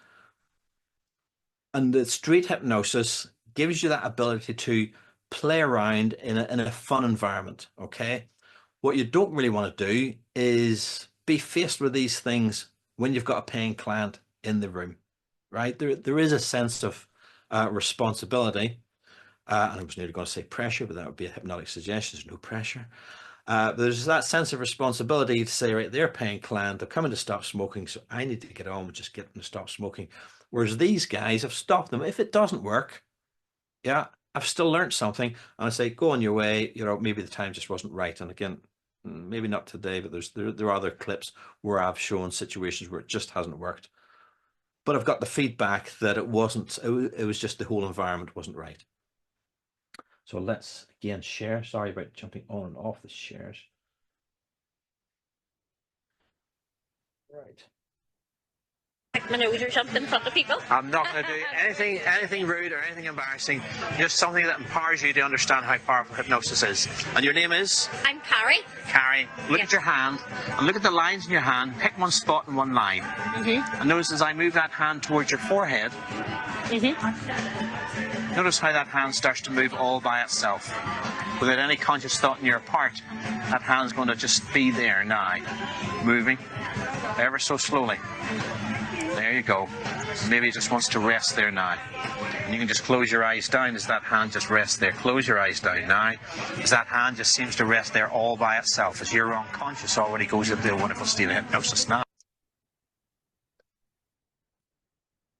And the street hypnosis gives you that ability to play around in a fun environment, okay? What you don't really want to do is be faced with these things when you've got a paying client in the room, right? There is a sense of responsibility. And I was nearly going to say pressure, but that would be a hypnotic suggestion. There's no pressure. But there's that sense of responsibility to say, right, they're a paying client, they're coming to stop smoking, so I need to get on with just getting them to stop smoking. Whereas these guys have stopped them. If it doesn't work, yeah, I've still learned something. And I say, go on your way. Maybe the time just wasn't right. And again, maybe not today, but there are other clips where I've shown situations where it just hasn't worked. But I've got the feedback that it wasn't, it was just the whole environment wasn't right. So let's again share. Sorry about jumping on and off the shares. Right. Pick my nose or something in front of people. I'm not going to do anything rude or anything embarrassing. Just something that empowers you to understand how powerful hypnosis is. And your name is? I'm Carrie. Carrie. Look at your hand and look at the lines in your hand. Pick one spot and one line. And notice as I move that hand towards your forehead, notice how that hand starts to move all by itself. Without any conscious thought on your part, that hand's going to just be there now, moving ever so slowly. There you go. Maybe it just wants to rest there now. And you can just close your eyes down as that hand just rests there. Close your eyes down now as that hand just seems to rest there all by itself as your unconscious already goes into a wonderful state of hypnosis now.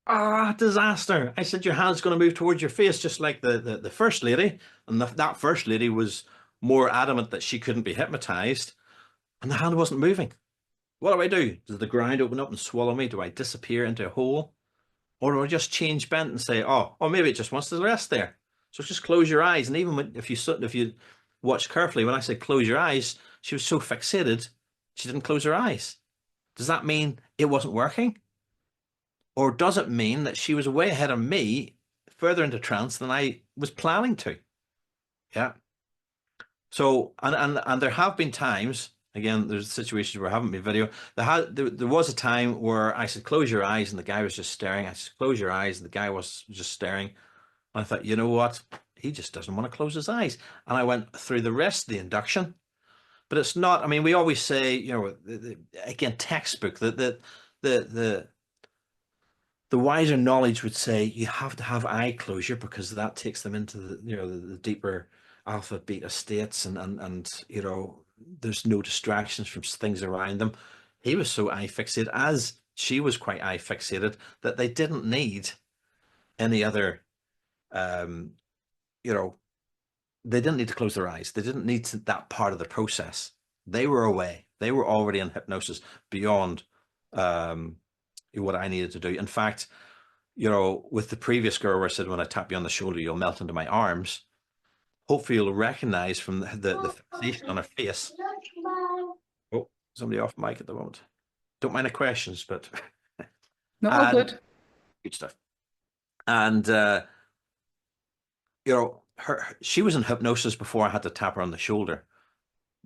Ah, disaster. I said your hand's going to move towards your face, just like the first lady. And that first lady was more adamant that she couldn't be hypnotized. And the hand wasn't moving. What do I do? Does the ground open up and swallow me? Do I disappear into a hole? Or do I just change bent and say, oh, maybe it just wants to rest there. So just close your eyes. And even if you watch carefully, when I said close your eyes, she was so fixated, she didn't close her eyes. Does that mean it wasn't working? Or does it mean that she was way ahead of me, further into trance than I was planning to? Yeah. So, and there have been times, again, there's situations where I haven't been video. There was a time where I said, close your eyes, and the guy was just staring. I said, close your eyes, and the guy was just staring. And I thought, you know what? He just doesn't want to close his eyes. And I went through the rest of the induction. But it's not, I mean, we always say, again, textbook, the wiser knowledge would say you have to have eye closure because that takes them into the deeper alpha beta states, and you know, there's no distractions from things around them. He was so eye fixated, as she was quite eye fixated, that they didn't need any other, you know, they didn't need to close their eyes. They didn't need that part of the process. They were away. They were already in hypnosis beyond what I needed to do. In fact, you know, with the previous girl where I said, when I tap you on the shoulder, you'll melt into my arms, hopefully you'll recognize from the fixation on her face. Oh, somebody off mic at the moment. Don't mind the questions, but No, all good. Good stuff. And you know, she was in hypnosis before I had to tap her on the shoulder.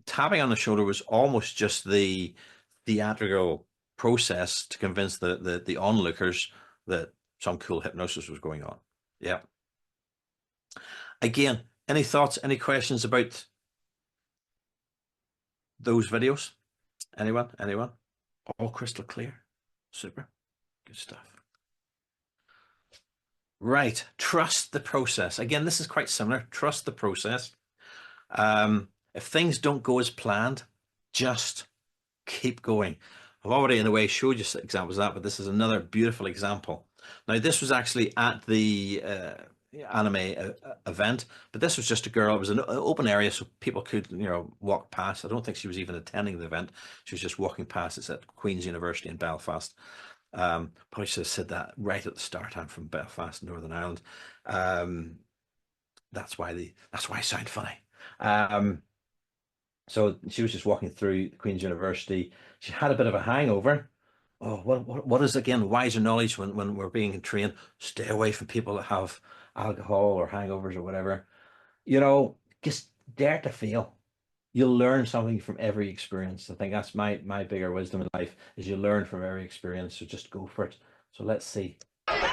Tapping on the shoulder was almost just the theatrical process to convince the onlookers that some cool hypnosis was going on. Yeah. Again, any thoughts, any questions about those videos? Anyone? All crystal clear. Super. Good stuff. Right. Trust the process. Again, this is quite similar. Trust the process. If things don't go as planned, just keep going. I've already, in a way, showed you examples of that, but this is another beautiful example. Now, this was actually at the anime event, but this was just a girl. It was an open area, so people could, you know, walk past. I don't think she was even attending the event. She was just walking past. It's at Queen's University in Belfast. Probably should have said that right at the start. I'm from Belfast, Northern Ireland. That's why I sound funny. So she was just walking through Queen's University. She had a bit of a hangover. Oh, what is, again, wiser knowledge when we're being trained? Stay away from people that have alcohol or hangovers or whatever. You know, just dare to feel. You'll learn something from every experience. I think that's my bigger wisdom in life, is you learn from every experience. So just go for it. So let's see.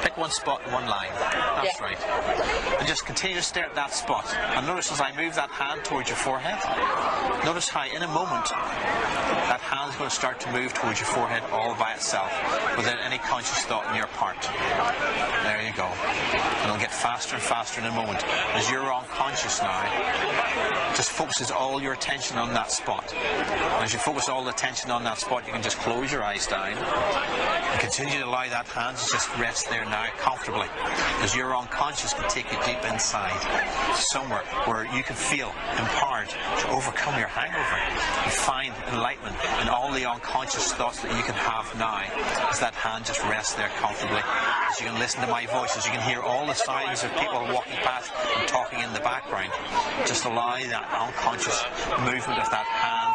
Pick one spot and one line. That's right. And just continue to stare at that spot. And notice as I move that hand towards your forehead, notice how in a moment that hand is going to start to move towards your forehead all by itself without any conscious thought on your part. There you go. And it'll get faster and faster in a moment. As you're unconscious now, just focuses all your attention on that spot. And as you focus all the attention on that spot, you can just close your eyes down and continue to allow that hand to just rest there now comfortably, as your unconscious can take you deep inside, somewhere where you can feel empowered to overcome your hangover and find enlightenment in all the unconscious thoughts that you can have now, as that hand just rests there comfortably, as you can listen to my voice, as you can hear all the sounds of people walking past and talking in the background. Just allow that unconscious movement of that hand,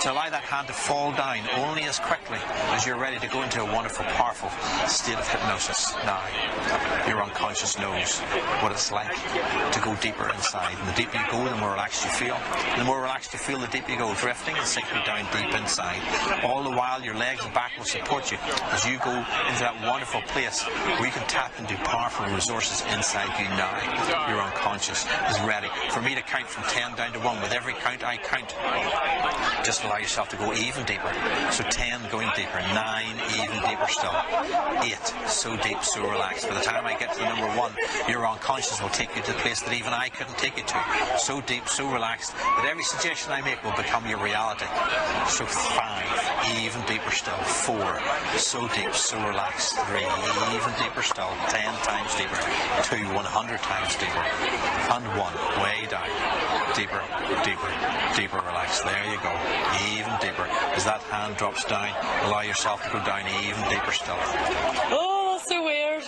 to allow that hand to fall down only as quickly as you're ready to go into a wonderful, powerful state of hypnosis. Now, your unconscious knows what it's like to go deeper inside. And the deeper you go, the more relaxed you feel. And the more relaxed you feel, the deeper you go, drifting and sinking down deep inside. All the while, your legs and back will support you as you go into that wonderful place where you can tap into powerful resources inside you now. Your unconscious is ready for me to count from 10 down to 1. With every count I count, just allow yourself to go even deeper. So 10, going deeper. 9, even deeper still. 8, so deep, so relaxed. By the time I get to the number 1, your unconscious will take you to the place that even I couldn't take you to. So deep, so relaxed, that every suggestion I make will become your reality. So 5, even deeper still. 4, so deep, so relaxed. 3, even deeper still. 10 times deeper. 2, 100 times deeper. And 1, way down. Deeper, deeper, deeper relaxed. There you go. Even deeper. As that hand drops down, allow yourself to go down even deeper still. Oh, that's so weird.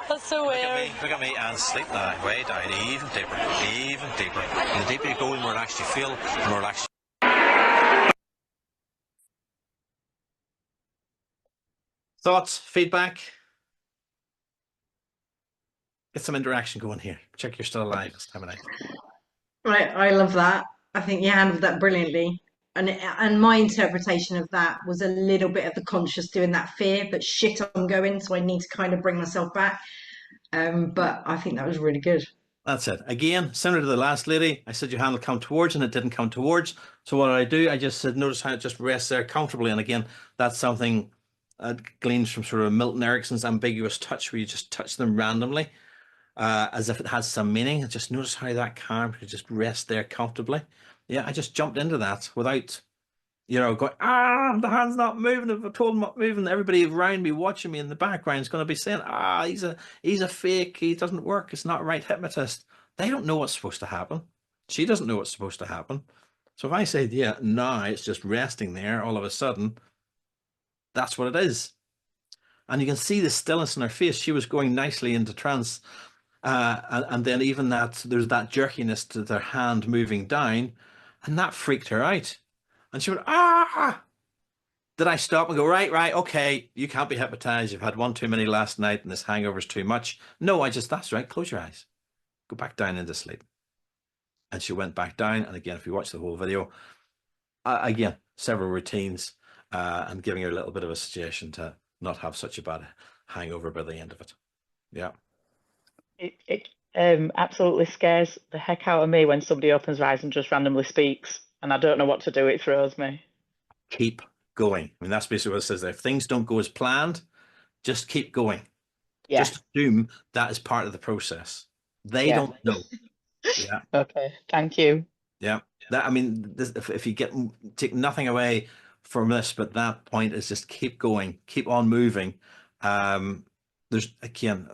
That's so weird. Look at me and sleep now. Way down, even deeper, even deeper. And the deeper you go, the more relaxed you feel, the more relaxed. Thoughts, feedback? Get some interaction going here. Check you're still alive this time of night. Right, I love that. I think you handled that brilliantly. And my interpretation of that was a little bit of the conscious doing that fear, but shit, I'm going, so I need to kind of bring myself back. But I think that was really good. That's it. Again, similar to the last lady, I said your hand will come towards, and it didn't come towards. So what did I do? I just said, notice how it just rests there comfortably. And again, that's something that gleans from sort of Milton Erickson's ambiguous touch, where you just touch them randomly. as if it has some meaning. Just notice how that calm could just rest there comfortably. Yeah, I just jumped into that without, going, the hand's not moving. If I told him not moving, everybody around me watching me in the background is going to be saying, he's a fake. He doesn't work. It's not right hypnotist. They don't know what's supposed to happen. She doesn't know what's supposed to happen. So if I say, now it's just resting there, all of a sudden, that's what it is. And you can see the stillness in her face. She was going nicely into trance. And then even there's that jerkiness to their hand moving down, and that freaked her out. And she went, Did I stop and go, right, okay, you can't be hypnotized. You've had one too many last night and this hangover's too much. No, that's right, close your eyes. Go back down into sleep. And she went back down. And again, if you watch the whole video, again, several routines, and giving her a little bit of a suggestion to not have such a bad hangover by the end of it. Yeah. It absolutely scares the heck out of me when somebody opens their eyes and just randomly speaks, and I don't know what to do. It throws me. Keep going. I mean, that's basically what it says there. If things don't go as planned, just keep going. Yeah. Just assume that is part of the process. They don't know. Yeah. Okay. Thank you. Yeah. If you take nothing away from this, but that point is just keep going, keep on moving. There's, again,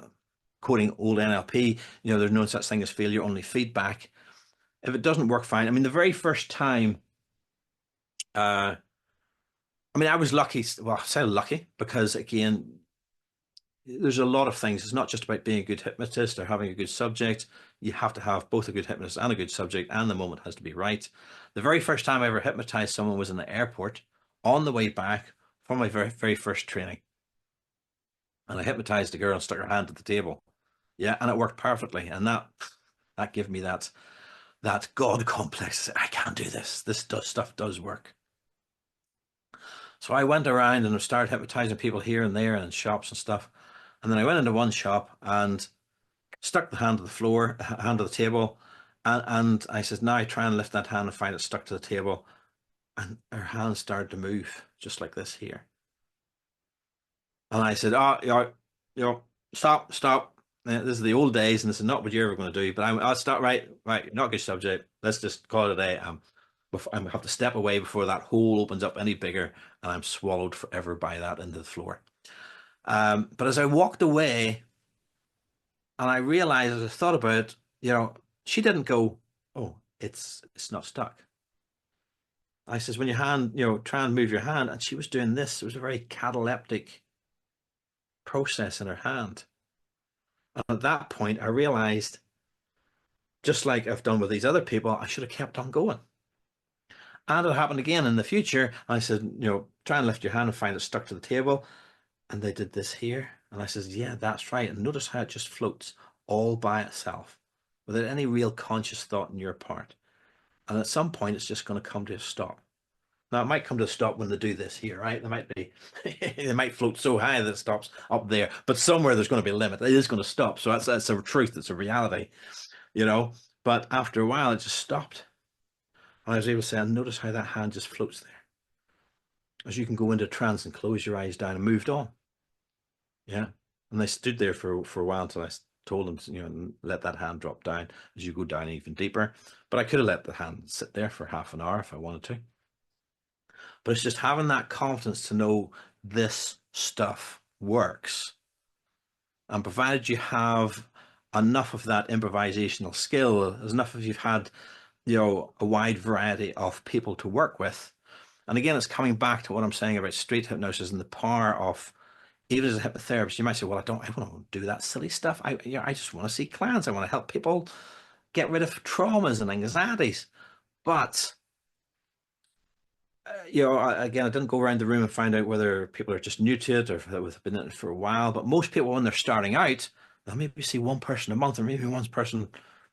quoting old NLP, there's no such thing as failure, only feedback. If it doesn't work, fine. I mean, the very first time, I was lucky. Well, I say lucky because, again, there's a lot of things. It's not just about being a good hypnotist or having a good subject. You have to have both a good hypnotist and a good subject, and the moment has to be right. The very first time I ever hypnotized someone was in the airport on the way back from my very, very first training. And I hypnotized a girl and stuck her hand at the table. Yeah, and it worked perfectly. And that gave me that God complex. I can't do this. Stuff does work. So I went around and started hypnotizing people here and there and in shops and stuff. And then I went into one shop and stuck the hand to the floor, hand to the table. And I said, now I try and lift that hand and find it stuck to the table. And her hand started to move just like this here. And I said, stop. This is the old days, and this is not what you're ever going to do. But I'll start right. Not a good subject. Let's just call it a day. I have to step away before that hole opens up any bigger, and I'm swallowed forever by that into the floor. But as I walked away, and I realized, as I thought about it, she didn't go, "Oh, it's not stuck." I says, when your hand, try and move your hand, and she was doing this. It was a very cataleptic process in her hand. And at that point, I realized, just like I've done with these other people, I should have kept on going. And it happened again in the future. I said, try and lift your hand and find it stuck to the table. And they did this here. And I says, yeah, that's right. And notice how it just floats all by itself without any real conscious thought on your part. And at some point, it's just going to come to a stop. Now, it might come to a stop when they do this here, right? They might float so high that it stops up there, but somewhere there's going to be a limit. It is going to stop. So that's a truth. It's a reality, But after a while, it just stopped. And I was able to say, and notice how that hand just floats there. As you can go into trance and close your eyes down and moved on. Yeah. And they stood there for a while until I told them to, let that hand drop down as you go down even deeper. But I could have let the hand sit there for half an hour if I wanted to. But it's just having that confidence to know this stuff works. And provided you have enough of that improvisational skill, enough of you've had, a wide variety of people to work with. And again, it's coming back to what I'm saying about street hypnosis and the power of, even as a hypnotherapist, you might say, well, I want to do that silly stuff. I just want to see clients. I want to help people get rid of traumas and anxieties. But again, I didn't go around the room and find out whether people are just new to it or if they've been in it for a while. But most people, when they're starting out, they'll maybe see one person a month or maybe one person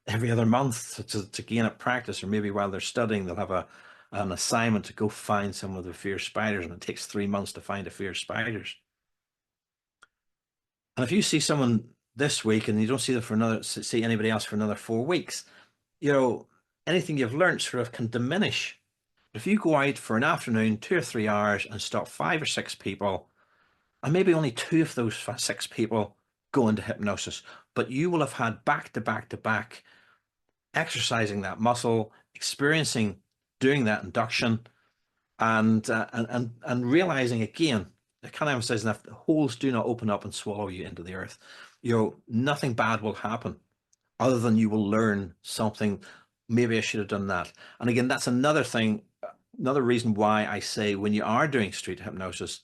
every other month to gain up practice. Or maybe while they're studying, they'll have an assignment to go find someone with a fear of spiders, and it takes 3 months to find a fear of spiders. And if you see someone this week and you don't see anybody else for another 4 weeks, anything you've learned sort of can diminish. If you go out for an afternoon, 2 or 3 hours, and stop 5 or 6 people, and maybe only 2 of those 6 people go into hypnosis, but you will have had back to back to back exercising that muscle, experiencing doing that induction, and realizing again, I can't emphasize enough, the holes do not open up and swallow you into the earth. Nothing bad will happen other than you will learn something. Maybe I should have done that. And again, that's another thing, another reason why I say when you are doing street hypnosis,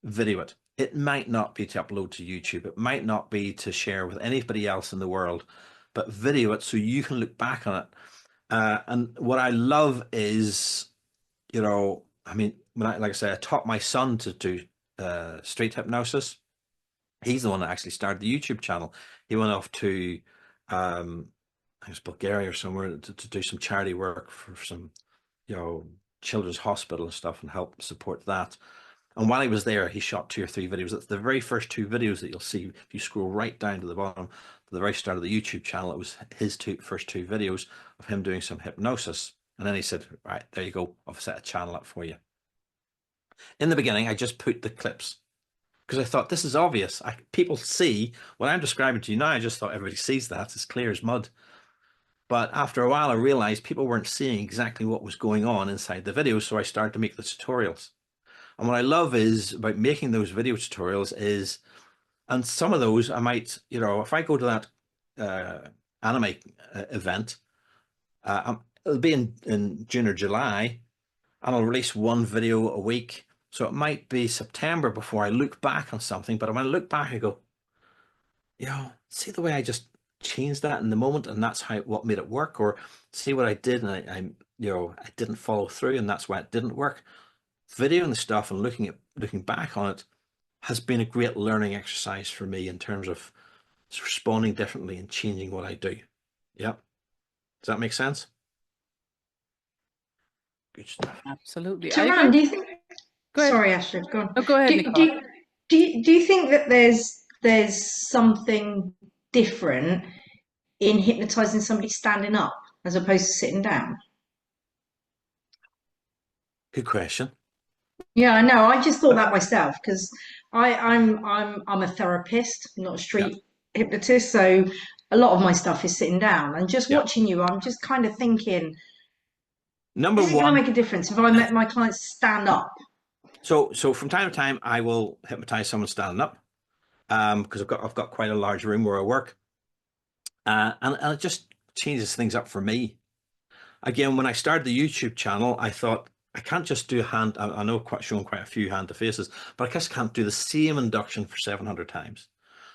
video it. It might not be to upload to YouTube. It might not be to share with anybody else in the world, but video it so you can look back on it. And what I love is, I mean, like I say, I taught my son to do street hypnosis. He's the one that actually started the YouTube channel. He went off to, I think it was Bulgaria or somewhere to do some charity work for some, children's hospital and stuff and help support that. And while he was there, he shot 2 or 3 videos. That's the very first 2 videos that you'll see. If you scroll right down to the bottom, to the very start of the YouTube channel, it was his first 2 videos of him doing some hypnosis. And then he said, right, there you go. I've set a channel up for you. In the beginning, I just put the clips because I thought this is obvious. People see what I'm describing to you now. I just thought everybody sees that. It's clear as mud. But after a while, I realized people weren't seeing exactly what was going on inside the videos. So I started to make the tutorials. And what I love is about making those video tutorials is, and some of those I might, if I go to that anime event, it'll be in June or July, and I'll release 1 video a week. So it might be September before I look back on something. But when I look back, I go, see the way I just changed that in the moment, and that's what made it work, or see what I did, and I didn't follow through, and that's why it didn't work. Videoing the stuff and looking back on it has been a great learning exercise for me in terms of responding differently and changing what I do. Yeah. Does that make sense? Good stuff. Absolutely. Turan, do you think? Go ahead. Sorry, Astrid, go on. No, go ahead, Nicole. Do you think that there's something different in hypnotizing somebody standing up as opposed to sitting down? Good question. Yeah, I know. I just thought that myself because I'm a therapist, not a street hypnotist, so a lot of my stuff is sitting down. And just watching you, I'm just kind of thinking, Number is it one, going to make a difference if I met my clients stand up? So from time to time, I will hypnotize someone standing up, because I've got quite a large room where I work, and it just changes things up for me. Again, when I started the YouTube channel, I thought I can't just do a hand. I know showing quite a few hand to faces, but I just can't do the same induction for 700 times.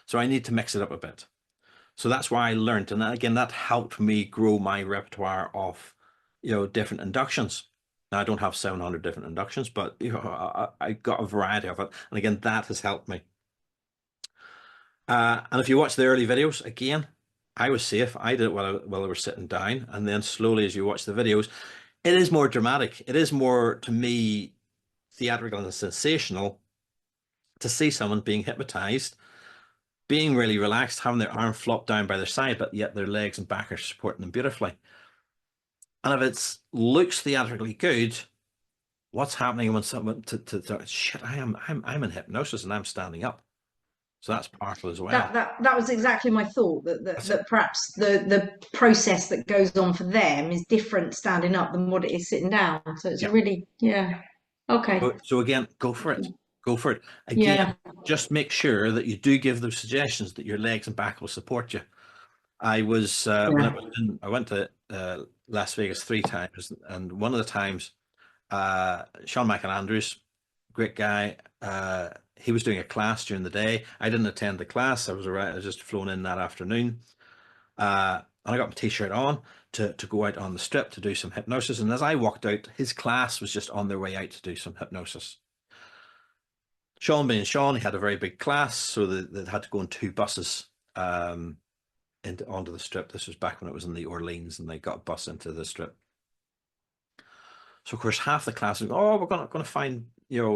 So I need to mix it up a bit. So that's why I learned, and again, that helped me grow my repertoire of, different inductions. Now, I don't have 700 different inductions, but I got a variety of it, and again, that has helped me. And if you watch the early videos, again, I was safe. I did it while I was sitting down, and then slowly, as you watch the videos, it is more dramatic. It is more, to me, theatrical and sensational to see someone being hypnotized, being really relaxed, having their arm flopped down by their side, but yet their legs and back are supporting them beautifully. And if it looks theatrically good, what's happening when someone shit, I'm in hypnosis and I'm standing up. So that's powerful as well. That was exactly my thought, that perhaps the process that goes on for them is different standing up than what it is sitting down. So it's a really, okay. So again, go for it. Go for it. Again, just make sure that you do give those suggestions that your legs and back will support you. I was I went to Las Vegas 3 times, and one of the times, Sean McAndrews, great guy, he was doing a class during the day. I didn't attend the class. I was just flown in that afternoon, and I got my t-shirt on to go out on the strip to do some hypnosis. And as I walked out, his class was just on their way out to do some hypnosis. Sean being Sean, he had a very big class, so they had to go in 2 buses onto the strip. This was back when it was in the Orleans, and they got a bus into the strip. So of course, half the class was, we're going to find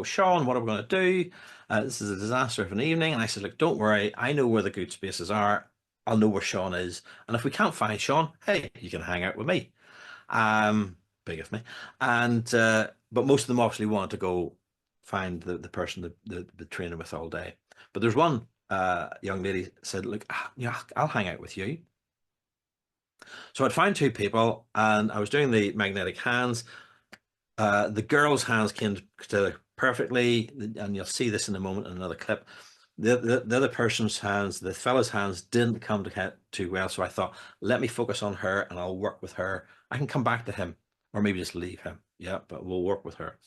Sean. What are we going to do? This is a disaster of an evening. And I said, look, don't worry. I know where the good spaces are. I'll know where Sean is. And if we can't find Sean, hey, you can hang out with me. Big of me. And but most of them obviously wanted to go find the person they've been training with all day. But there's one young lady said, look, yeah, I'll hang out with you. So I'd found 2 people, and I was doing the magnetic hands. The girl's hands came together perfectly, and you'll see this in a moment in another clip. The other person's hands, the fella's hands, didn't come together too well. So I thought, let me focus on her and I'll work with her. I can come back to him, or maybe just leave him. Yeah, but we'll work with her.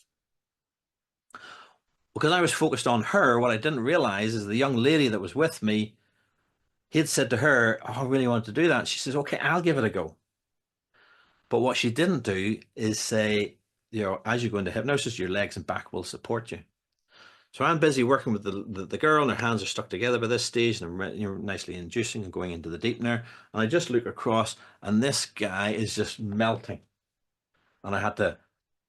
Because I was focused on her, what I didn't realize is the young lady that was with me, he had said to her, oh, I really wanted to do that. She says, okay, I'll give it a go. But what she didn't do is say, you know, as you go into hypnosis, your legs and back will support you. So I'm busy working with the girl, and her hands are stuck together by this stage, and I'm, you know, nicely inducing and going into the deepener. And I just look across, and this guy is just melting. And I had to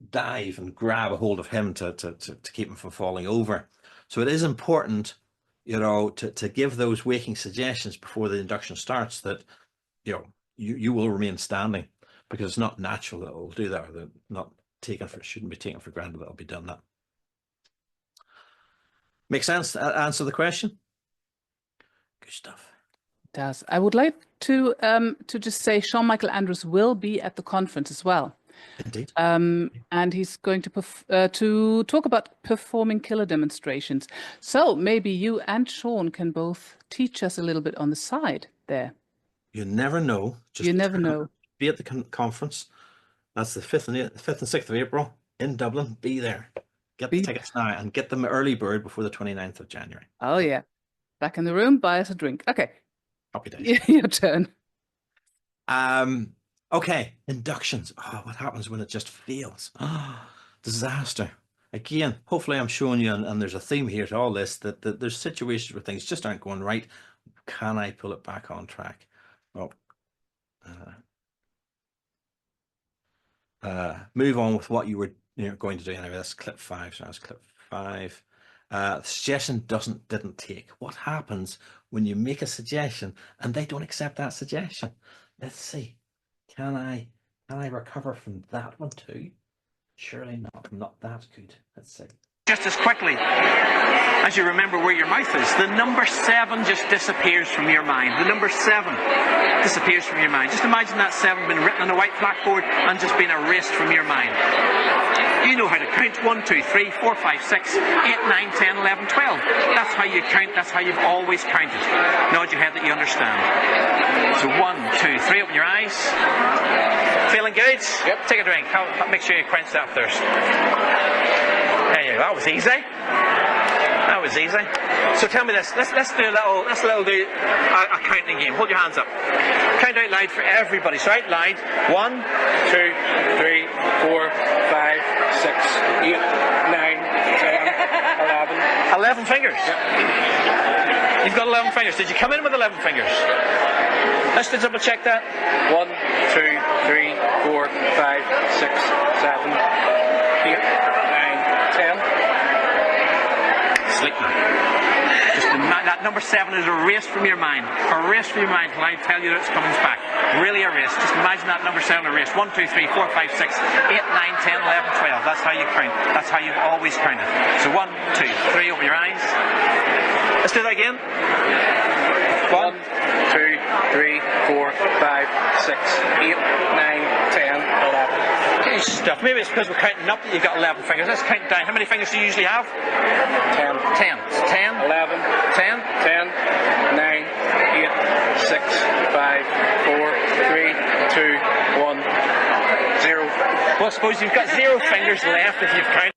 dive and grab a hold of him to keep him from falling over. So it is important, you know, to give those waking suggestions before the induction starts, that, you know, you will remain standing, because it's not natural that it will do that, or that not taken for, shouldn't be taken for granted that it'll be done that. Make sense? Answer the question? Good stuff. It does. I would like to just say Sean Michael Andrews will be at the conference as well. Indeed. And he's going to talk about performing killer demonstrations. So maybe you and Sean can both teach us a little bit on the side there. You never know. You never know. Be at the conference. That's the 5th and 6th of April in Dublin. Be there. Get the tickets now, and get them early bird before the 29th of January. Oh, yeah. Back in the room, buy us a drink. Okay. Happy days. Your turn. Okay, inductions. Oh, what happens when it just fails? Oh, disaster. Again, hopefully I'm showing you, and there's a theme here to all this, that there's situations where things just aren't going right. Can I pull it back on track? Well, move on with what you were going to do. Anyway, that's clip 5. So that's clip 5. The suggestion didn't take. What happens when you make a suggestion and they don't accept that suggestion? Let's see. Can I recover from that one too? Surely not. I'm not that good. Let's see. Just as quickly as you remember where your mouth is, the number 7 just disappears from your mind. The number 7 disappears from your mind. Just imagine that 7 being written on a white blackboard and just being erased from your mind. You know how to count. 1, 2, 3, 4, 5, 6, 8, 9, 10, 11, 12. That's how you count. That's how you've always counted. Nod your head that you understand. So 1, 2, 3, open your eyes. Feeling good? Yep. Take a drink. Make sure you quench that thirst. There you go. That was easy. That was easy. So tell me this. Let's do a counting game. Hold your hands up. Count out loud for everybody. So out loud. 1, 2, 3, 4, 5, 6, 8, 9, 10, 11. 11 fingers. Yep. You've got 11 fingers. Did you come in with 11 fingers? Let's just double check that. 1, 2, 3, 4, 5, 6, 7, 8, 9, 10. Sleep now. Just that number 7 is erased from your mind. Erased from your mind till I tell you that it's coming back. Really erased. Just imagine that number 7 erased. 1, 2, 3, 4, 5, 6, 8, 9, 10, 11, 12. That's how you count. That's how you've always counted. So 1, 2, 3, open your eyes. Let's do that again. 1, 2, 3, 4, 5, 6, 8, 9, 10, 11. Okay, stuff. Maybe it's because we're counting up that you've got 11 fingers. Let's count down. How many fingers do you usually have? 10. 10. 10. 11. 10. 10. 9. 8. 6. 5. 4. 3. 2. 1. 0. Well, I suppose you've got 0 fingers left if you've counted.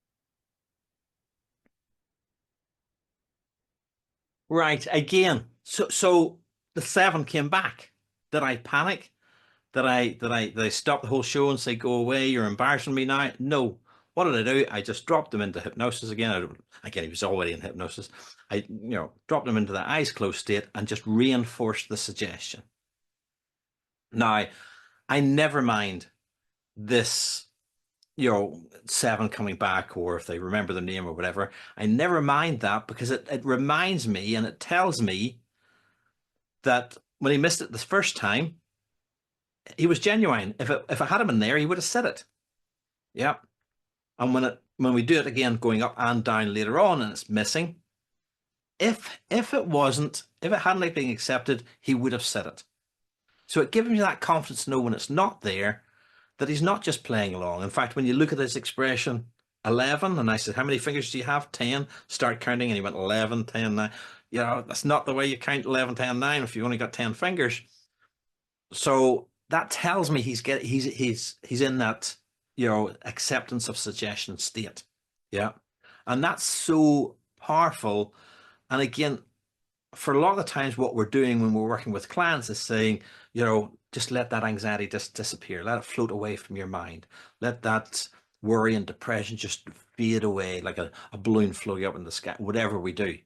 Right, again. So the 7 came back. Did I panic? Did I stop the whole show and say, go away, you're embarrassing me now? No. What did I do? I just dropped him into hypnosis again. Again, he was already in hypnosis. I dropped him into the eyes closed state and just reinforced the suggestion. Now, I never mind this, 7 coming back, or if they remember the name or whatever. I never mind that, because it reminds me and it tells me that when he missed it the first time, he was genuine. If I had him in there, he would have said it. Yeah. And when we do it again, going up and down later on, and it's missing, if it hadn't been accepted, he would have said it. So it gives me that confidence to know when it's not there, that he's not just playing along. In fact, when you look at his expression, 11, and I said, how many fingers do you have? 10. Start counting, and he went 11, 10, 9. You know, that's not the way you count 11, 10, 9 if you only got 10 fingers. So that tells me he's in that, you know, acceptance of suggestion state. Yeah. And that's so powerful. And again, for a lot of the times what we're doing when we're working with clients is saying, you know, just let that anxiety just disappear. Let it float away from your mind. Let that worry and depression just fade away like a balloon floating up in the sky, whatever we do.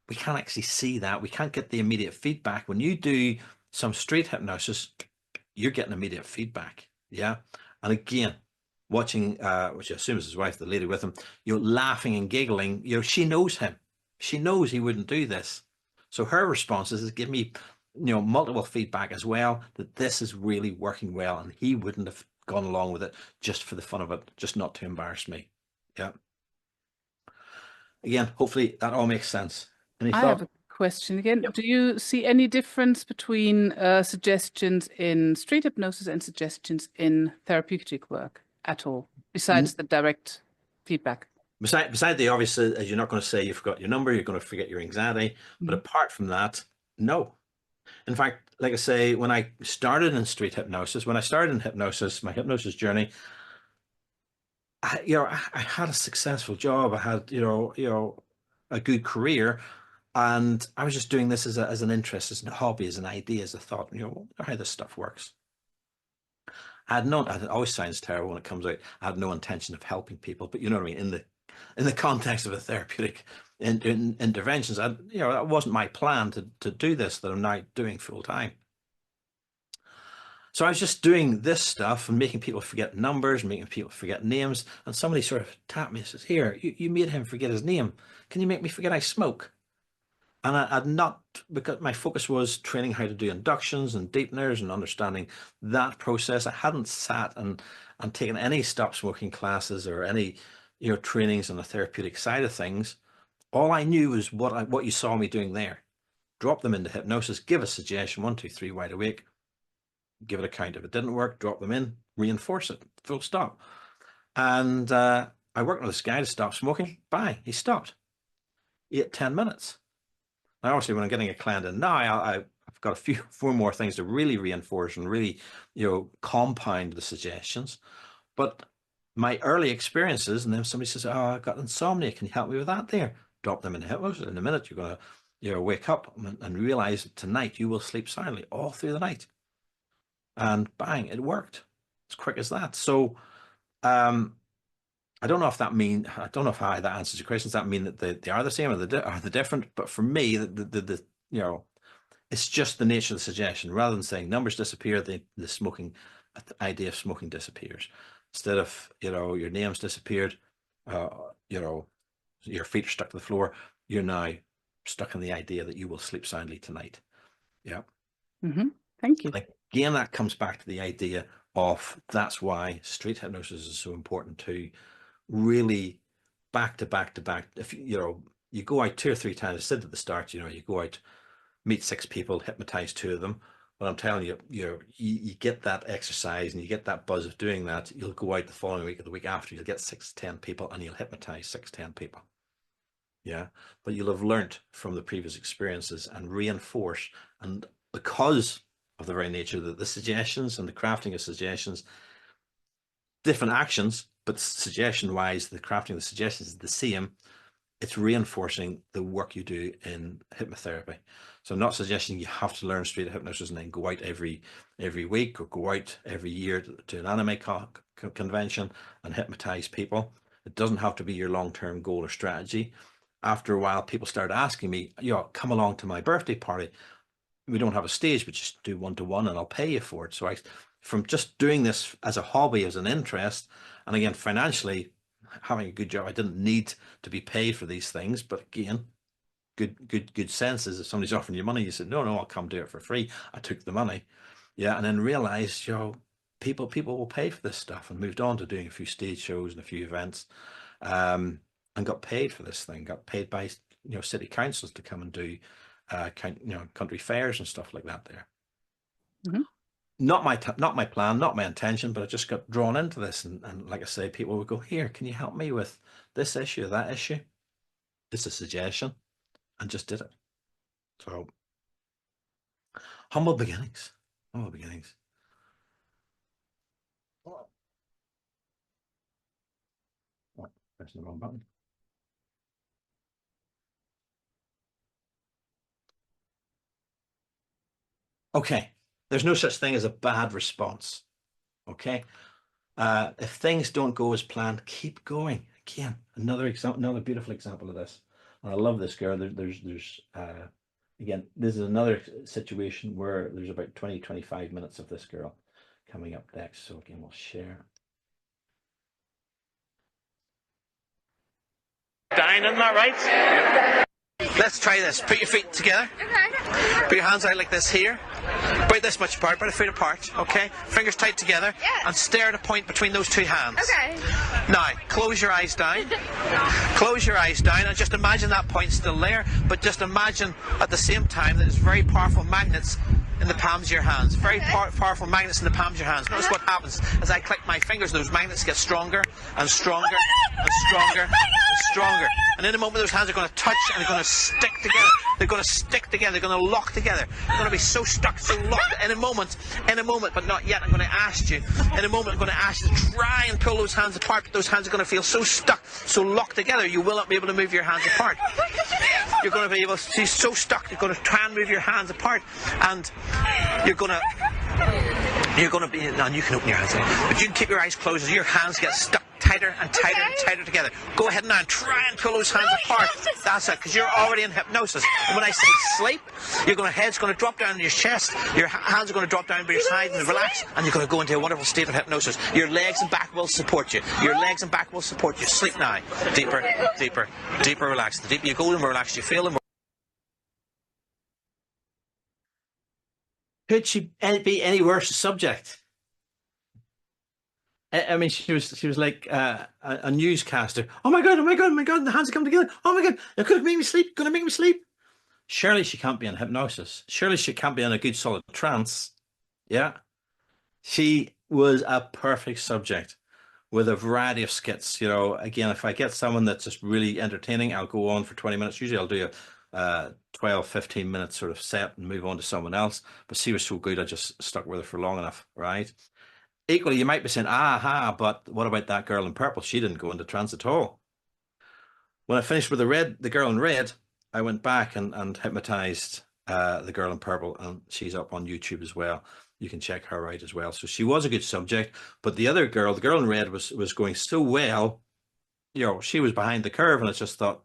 We can't actually see that. We can't get the immediate feedback. When you do some street hypnosis, you're getting immediate feedback. Yeah. And again, watching, which I assume is his wife, the lady with him, you know, laughing and giggling, you know, she knows him. She knows he wouldn't do this. So her responses is give me, you know, multiple feedback as well, that this is really working well, and he wouldn't have gone along with it just for the fun of it, just not to embarrass me. Yeah. Again, hopefully that all makes sense. Any I thoughts? have a question again. Yep. Do you see any difference between suggestions in street hypnosis and suggestions in therapeutic work at all, besides the direct feedback? Beside the obvious, as you're not going to say you forgot your number, you're going to forget your anxiety. But apart from that, no. In fact, like I say, when I started in street hypnosis, when I started in hypnosis, my hypnosis journey, I had a successful job. I had, you know, a good career, and I was just doing this as an interest, as a hobby, as an idea, as a thought, you know, how this stuff works. It always sounds terrible when it comes out. I had no intention of helping people, but you know what I mean? In the context of a therapeutic interventions, you know, that wasn't my plan to do this that I'm now doing full time. So I was just doing this stuff and making people forget numbers, making people forget names. And somebody sort of tapped me and says, here, you made him forget his name. Can you make me forget I smoke? And I'd not, because my focus was training how to do inductions and deepeners and understanding that process. I hadn't sat and taken any stop smoking classes or any, you know, trainings on the therapeutic side of things. All I knew was what you saw me doing there. Drop them into hypnosis, give a suggestion, 1, 2, 3, wide awake, give it a count. If it didn't work, drop them in, reinforce it, full stop. And I worked with this guy to stop smoking. Bang, he stopped. 8, 10 minutes. Now, obviously, when I'm getting a client in now, I've got four more things to really reinforce and really, you know, compound the suggestions. But my early experiences, and then somebody says, oh, I've got insomnia. Can you help me with that there? Drop them in hypnosis. In a minute, you're going to, you know, wake up and realize that tonight you will sleep soundly all through the night. And bang, it worked. As quick as that. So I don't know if I don't know if how that answers your questions. Does that mean that they are the same or are they different? But for me, the you know, it's just the nature of the suggestion. Rather than saying numbers disappear, the idea of smoking disappears. Instead of, you know, your name's disappeared, you know, your feet are stuck to the floor, you're now stuck in the idea that you will sleep soundly tonight. Yeah. Thank you. Again, that comes back to the idea of that's why street hypnosis is so important to really back to back to back. If you know, you go out 2 or 3 times, I said at the start, you know, you go out, meet 6 people, hypnotize 2 of them. But I'm telling you, you get that exercise and you get that buzz of doing that. You'll go out the following week or the week after, you'll get 6, 10 people and you'll hypnotize 6, 10 people. Yeah. But you'll have learnt from the previous experiences and reinforce. And because of the very nature of the suggestions and the crafting of suggestions, different actions, but suggestion wise, the crafting of the suggestions is the same. It's reinforcing the work you do in hypnotherapy. So I'm not suggesting you have to learn street hypnosis and then go out every week or go out every year to an anime convention and hypnotize people. It doesn't have to be your long-term goal or strategy. After a while, people start asking me, you know, come along to my birthday party. We don't have a stage, but just do 1-to-1 and I'll pay you for it. So from just doing this as a hobby, as an interest, and again, financially, having a good job, I didn't need to be paid for these things. But again, good sense is if somebody's offering you money, you said, no, I'll come do it for free. I took the money. Yeah. And then realized, you know, people will pay for this stuff, and moved on to doing a few stage shows and a few events, and got paid for this thing, got paid by, city councils to come and do country fairs and stuff like that there. Mhm. Not my plan, not my intention, but I just got drawn into this, and like I say, people would go, here, can you help me with this issue or that issue? It's a suggestion, and just did it. So humble beginnings. Oh, pressing the wrong button. Okay, there's no such thing as a bad response. Okay, if things don't go as planned, keep going. Again, another beautiful example of this. And I love this girl. There's again, this is another situation where there's about 20-25 minutes of this girl coming up next. So again, we'll share. Down, isn't that right? Let's try this. Put your feet together. Okay. Put your hands out like this here. About this much apart, about a foot apart, okay? Fingers tight together. Yeah. And stare at a point between those two hands. Okay. Now, close your eyes down. Close your eyes down and just imagine that point still there, but just imagine at the same time that there's very powerful magnets in the palms of your hands. Very powerful magnets in the palms of your hands. Notice what happens as I click my fingers, those magnets get stronger and stronger and stronger and stronger. And in a moment those hands are going to touch and they're going to stick together. They're going to stick together. They're going to lock together. They're going to be so stuck, so locked. In a moment, but not yet, I'm going to ask you. In a moment, I'm going to ask you to try and pull those hands apart, but those hands are going to feel so stuck, so locked together, you will not be able to move your hands apart. You're going to be able to see so stuck, you're going to try and move your hands apart, and you're going to be, and you can open your hands, but you can keep your eyes closed as your hands get stuck tighter and tighter and tighter together. Go ahead now and try and pull those hands apart. That's it, because you're already in hypnosis. And when I say sleep, your head's going to drop down to your chest, your hands are going to drop down by your side and relax, and you're going to go into a wonderful state of hypnosis. Your legs and back will support you. Your legs and back will support you. Sleep now. Deeper, deeper, deeper relax. The deeper you go, the more relaxed you feel, the more... Could she be any worse subject? I mean, she was like a newscaster. Oh my god! The hands are coming together. Oh my god! They're going to make me sleep. Going to make me sleep. Surely she can't be in hypnosis. Surely she can't be in a good solid trance. Yeah, she was a perfect subject with a variety of skits. Again, if I get someone that's just really entertaining, I'll go on for 20 minutes. Usually, I'll do a 12-15 minute sort of set and move on to someone else. But she was so good, I just stuck with her for long enough, right? Equally, you might be saying, aha, but what about that girl in purple? She didn't go into trance at all. When I finished with the girl in red, I went back and hypnotized the girl in purple, and she's up on YouTube as well. You can check her out as well. So she was a good subject, but the other girl, the girl in red, was going so well. She was behind the curve, and I just thought,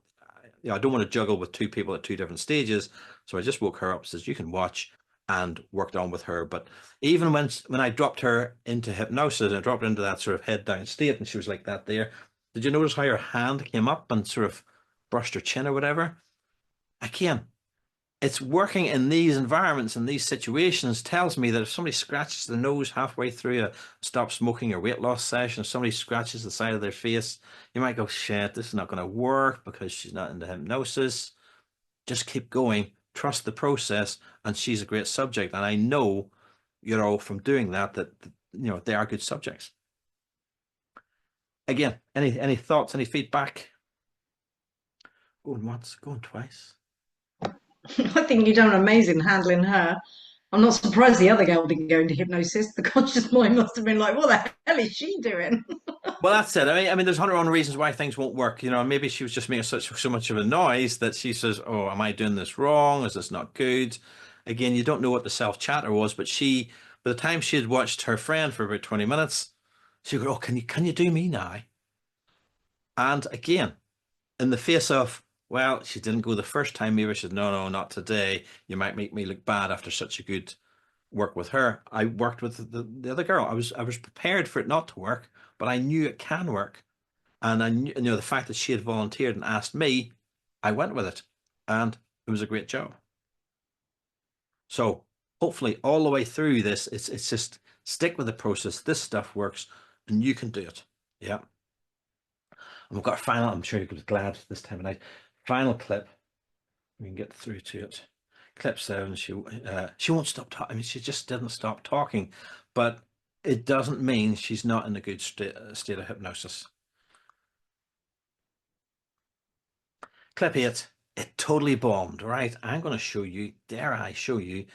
I don't want to juggle with two people at two different stages. So I just woke her up, says, you can watch, and worked on with her. But even when I dropped her into hypnosis, I dropped her into that sort of head down state, and she was like that there. Did you notice how her hand came up and sort of brushed her chin or whatever? Again, it's working in these environments and these situations tells me that if somebody scratches their nose halfway through a stop smoking or weight loss session, if somebody scratches the side of their face, you might go, shit, this is not going to work because she's not into hypnosis. Just keep going. Trust the process, and she's a great subject. And I know, from doing that they are good subjects. Again, any thoughts, any feedback? Going once, going twice. I think you've done amazing handling her. I'm not surprised the other girl didn't go into hypnosis. The conscious mind must have been like, what the hell is she doing? Well, that's it. I mean, there's 101 reasons why things won't work. Maybe she was just making so much of a noise that she says, oh, am I doing this wrong? Is this not good? Again, you don't know what the self-chatter was, but by the time she had watched her friend for about 20 minutes, she would go, oh, can you do me now? And again, in the face of, well, she didn't go the first time, maybe she said, no, not today. You might make me look bad after such a good work with her. I worked with the other girl. I was prepared for it not to work, but I knew it can work. And I knew, the fact that she had volunteered and asked me, I went with it, and it was a great job. So hopefully all the way through this, it's just stick with the process. This stuff works and you can do it. Yeah. And we've got a final, I'm sure you'll be glad this time of night, final clip We can get through to it. Clip 7, she won't stop talking. I mean, she just didn't stop talking, but it doesn't mean she's not in a good state of hypnosis. Clip 8, it totally bombed, right? I'm going to show you, dare I show you,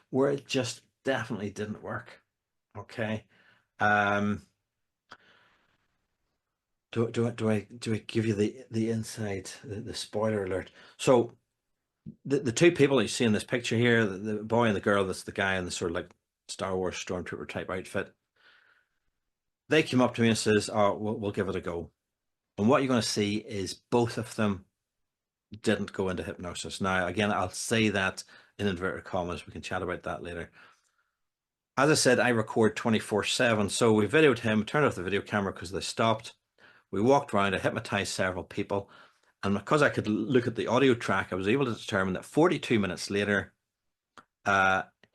where it just definitely didn't work. Okay. Do I give you the inside, the spoiler alert? So the two people you see in this picture here, the boy and the girl, that's the guy in the sort of like Star Wars stormtrooper type outfit. They came up to me and says, "Oh, we'll give it a go." And what you're going to see is both of them didn't go into hypnosis. Now, again, I'll say that in inverted commas. We can chat about that later. As I said, I record 24/7. So we videoed him, turned off the video camera because they stopped. We walked around, I hypnotized several people. And because I could look at the audio track, I was able to determine that 42 minutes later,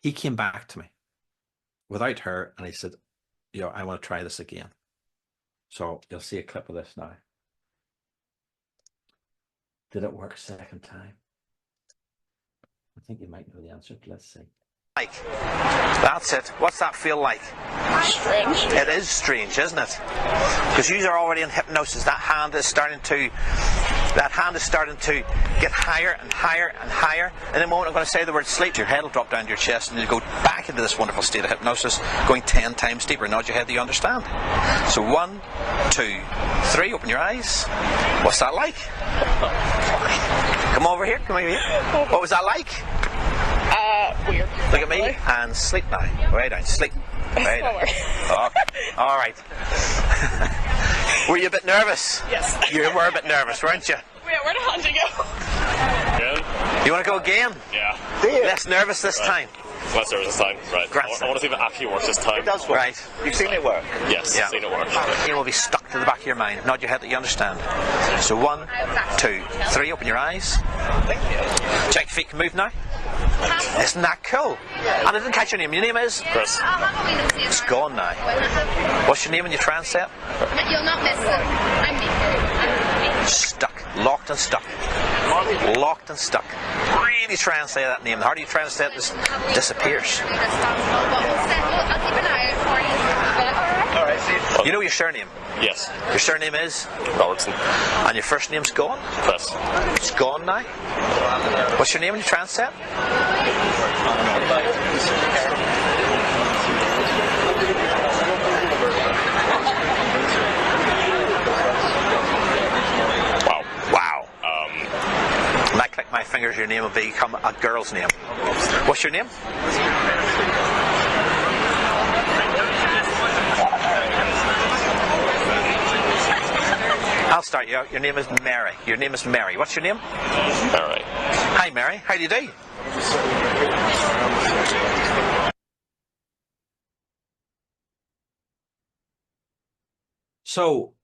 he came back to me without her. And he said, "You know, I want to try this again." So you'll see a clip of this now. Did it work second time? I think you might know the answer. Let's see. Like, that's it. What's that feel like? Strange. It is strange, isn't it? Because you are already in hypnosis. That hand is starting to get higher and higher and higher. In a moment, I'm going to say the word sleep. Your head will drop down to your chest, and you'll go back into this wonderful state of hypnosis, going 10 times deeper. Nod your head that you understand. So 1, 2, 3. Open your eyes. What's that like? Come over here. Come over here. What was that like? Weird. Look at me and sleep now. Way down. Sleep. Way down. Okay. All right. Were you a bit nervous? Yes. You were a bit nervous, weren't you? Wait, where the hell did you go? Again? You want to go again? Yeah. Less nervous this time. Less nervous this time. Right. Grand I want to see if it actually works this time. It does work. Right. You've seen it work? Yes, Yeah. seen it work. It will be stuck to the back of your mind. Nod your head that you understand. So 1, 2, 3. Open your eyes. Check your feet can move now. Isn't that cool? And I didn't catch your name. Your name is? Chris. It's gone now. What's your name when you try and say it? You'll not miss it. I'm Stuck. Locked and stuck. Locked and stuck. Really try and say that name. The harder you try and say it, this disappears. I'll keep an eye out for you. You know your surname? Yes. Your surname is? Robertson. And your first name's gone? Chris. It's gone now. What's your name when you try and say it? Wow. Wow. When I click my fingers, your name will become a girl's name. What's your name? I'll start you out. Your name is Mary. Your name is Mary. What's your name? Mary. Hi, Mary. How do you do? So,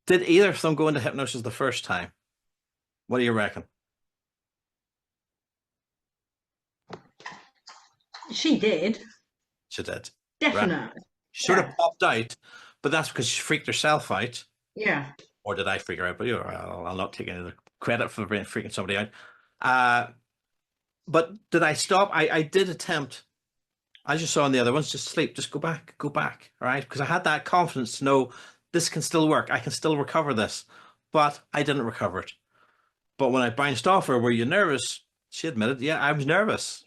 did either of them go into hypnosis the first time? What do you reckon? She did. She did. Definitely. She sort Yeah. of popped out, but that's because she freaked herself out. Yeah. Or did I freak her out? But I'll not take any of the credit for freaking somebody out. But did I stop? I did attempt, as you saw in the other ones, just sleep, just go back, right? Because I had that confidence to know this can still work. I can still recover this. But I didn't recover it. But when I bounced off her, were you nervous? She admitted, yeah, I was nervous.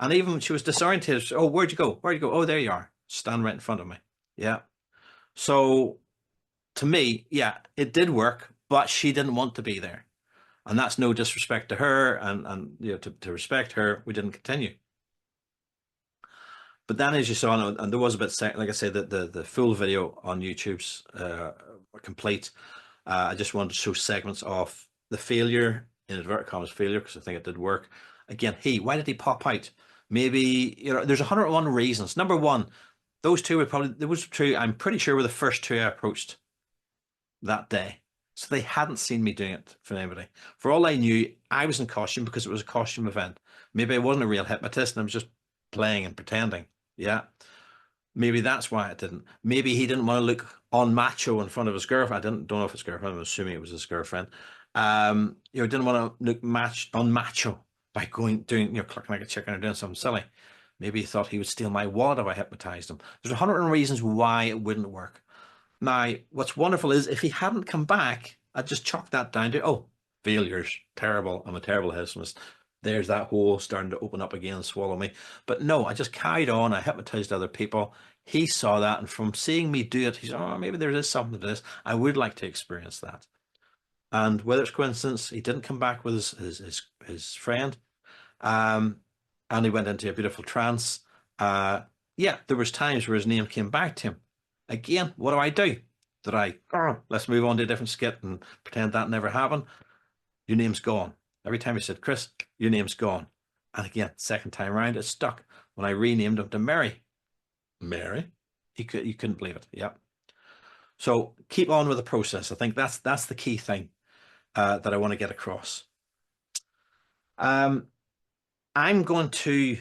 And even when she was disoriented, oh, where'd you go? Where'd you go? Oh, there you are. Stand right in front of me. Yeah. So to me, yeah, it did work, but she didn't want to be there. And that's no disrespect to her. And you know, to respect her, we didn't continue. But then, as you saw, and there was a bit, like I said, the full video on YouTube's complete. I just wanted to show segments of the failure, in inverted commas failure, because I think it did work. Again, why did he pop out? Maybe, you know, there's 101 reasons. Number one, those two were probably, there was two, I'm pretty sure were the first two I approached that day. So they hadn't seen me doing it for anybody. For all I knew, I was in costume because it was a costume event. Maybe I wasn't a real hypnotist and I was just playing and pretending. Yeah. Maybe that's why it didn't. Maybe he didn't want to look on macho in front of his girlfriend. I don't know if it's girlfriend. I'm assuming it was his girlfriend. Didn't want to look unmacho by doing, clucking like a chicken or doing something silly. Maybe he thought he would steal my wallet if I hypnotized him. There's 100 reasons why it wouldn't work. Now, what's wonderful is if he hadn't come back, I'd just chalk that down to, oh, failures, terrible. I'm a terrible hypnotist. There's that hole starting to open up again and swallow me. But no, I just carried on. I hypnotized other people. He saw that, and from seeing me do it, he said, oh, maybe there is something to this. I would like to experience that. And whether it's coincidence, he didn't come back with his friend, and he went into a beautiful trance. There was times where his name came back to him. Again, what do? Let's move on to a different skit and pretend that never happened. Your name's gone. Every time he said, Chris, your name's gone. And again, second time around, it stuck. When I renamed him to Mary. Mary? You couldn't believe it. Yeah. So keep on with the process. I think that's the key thing that I want to get across. I'm going to,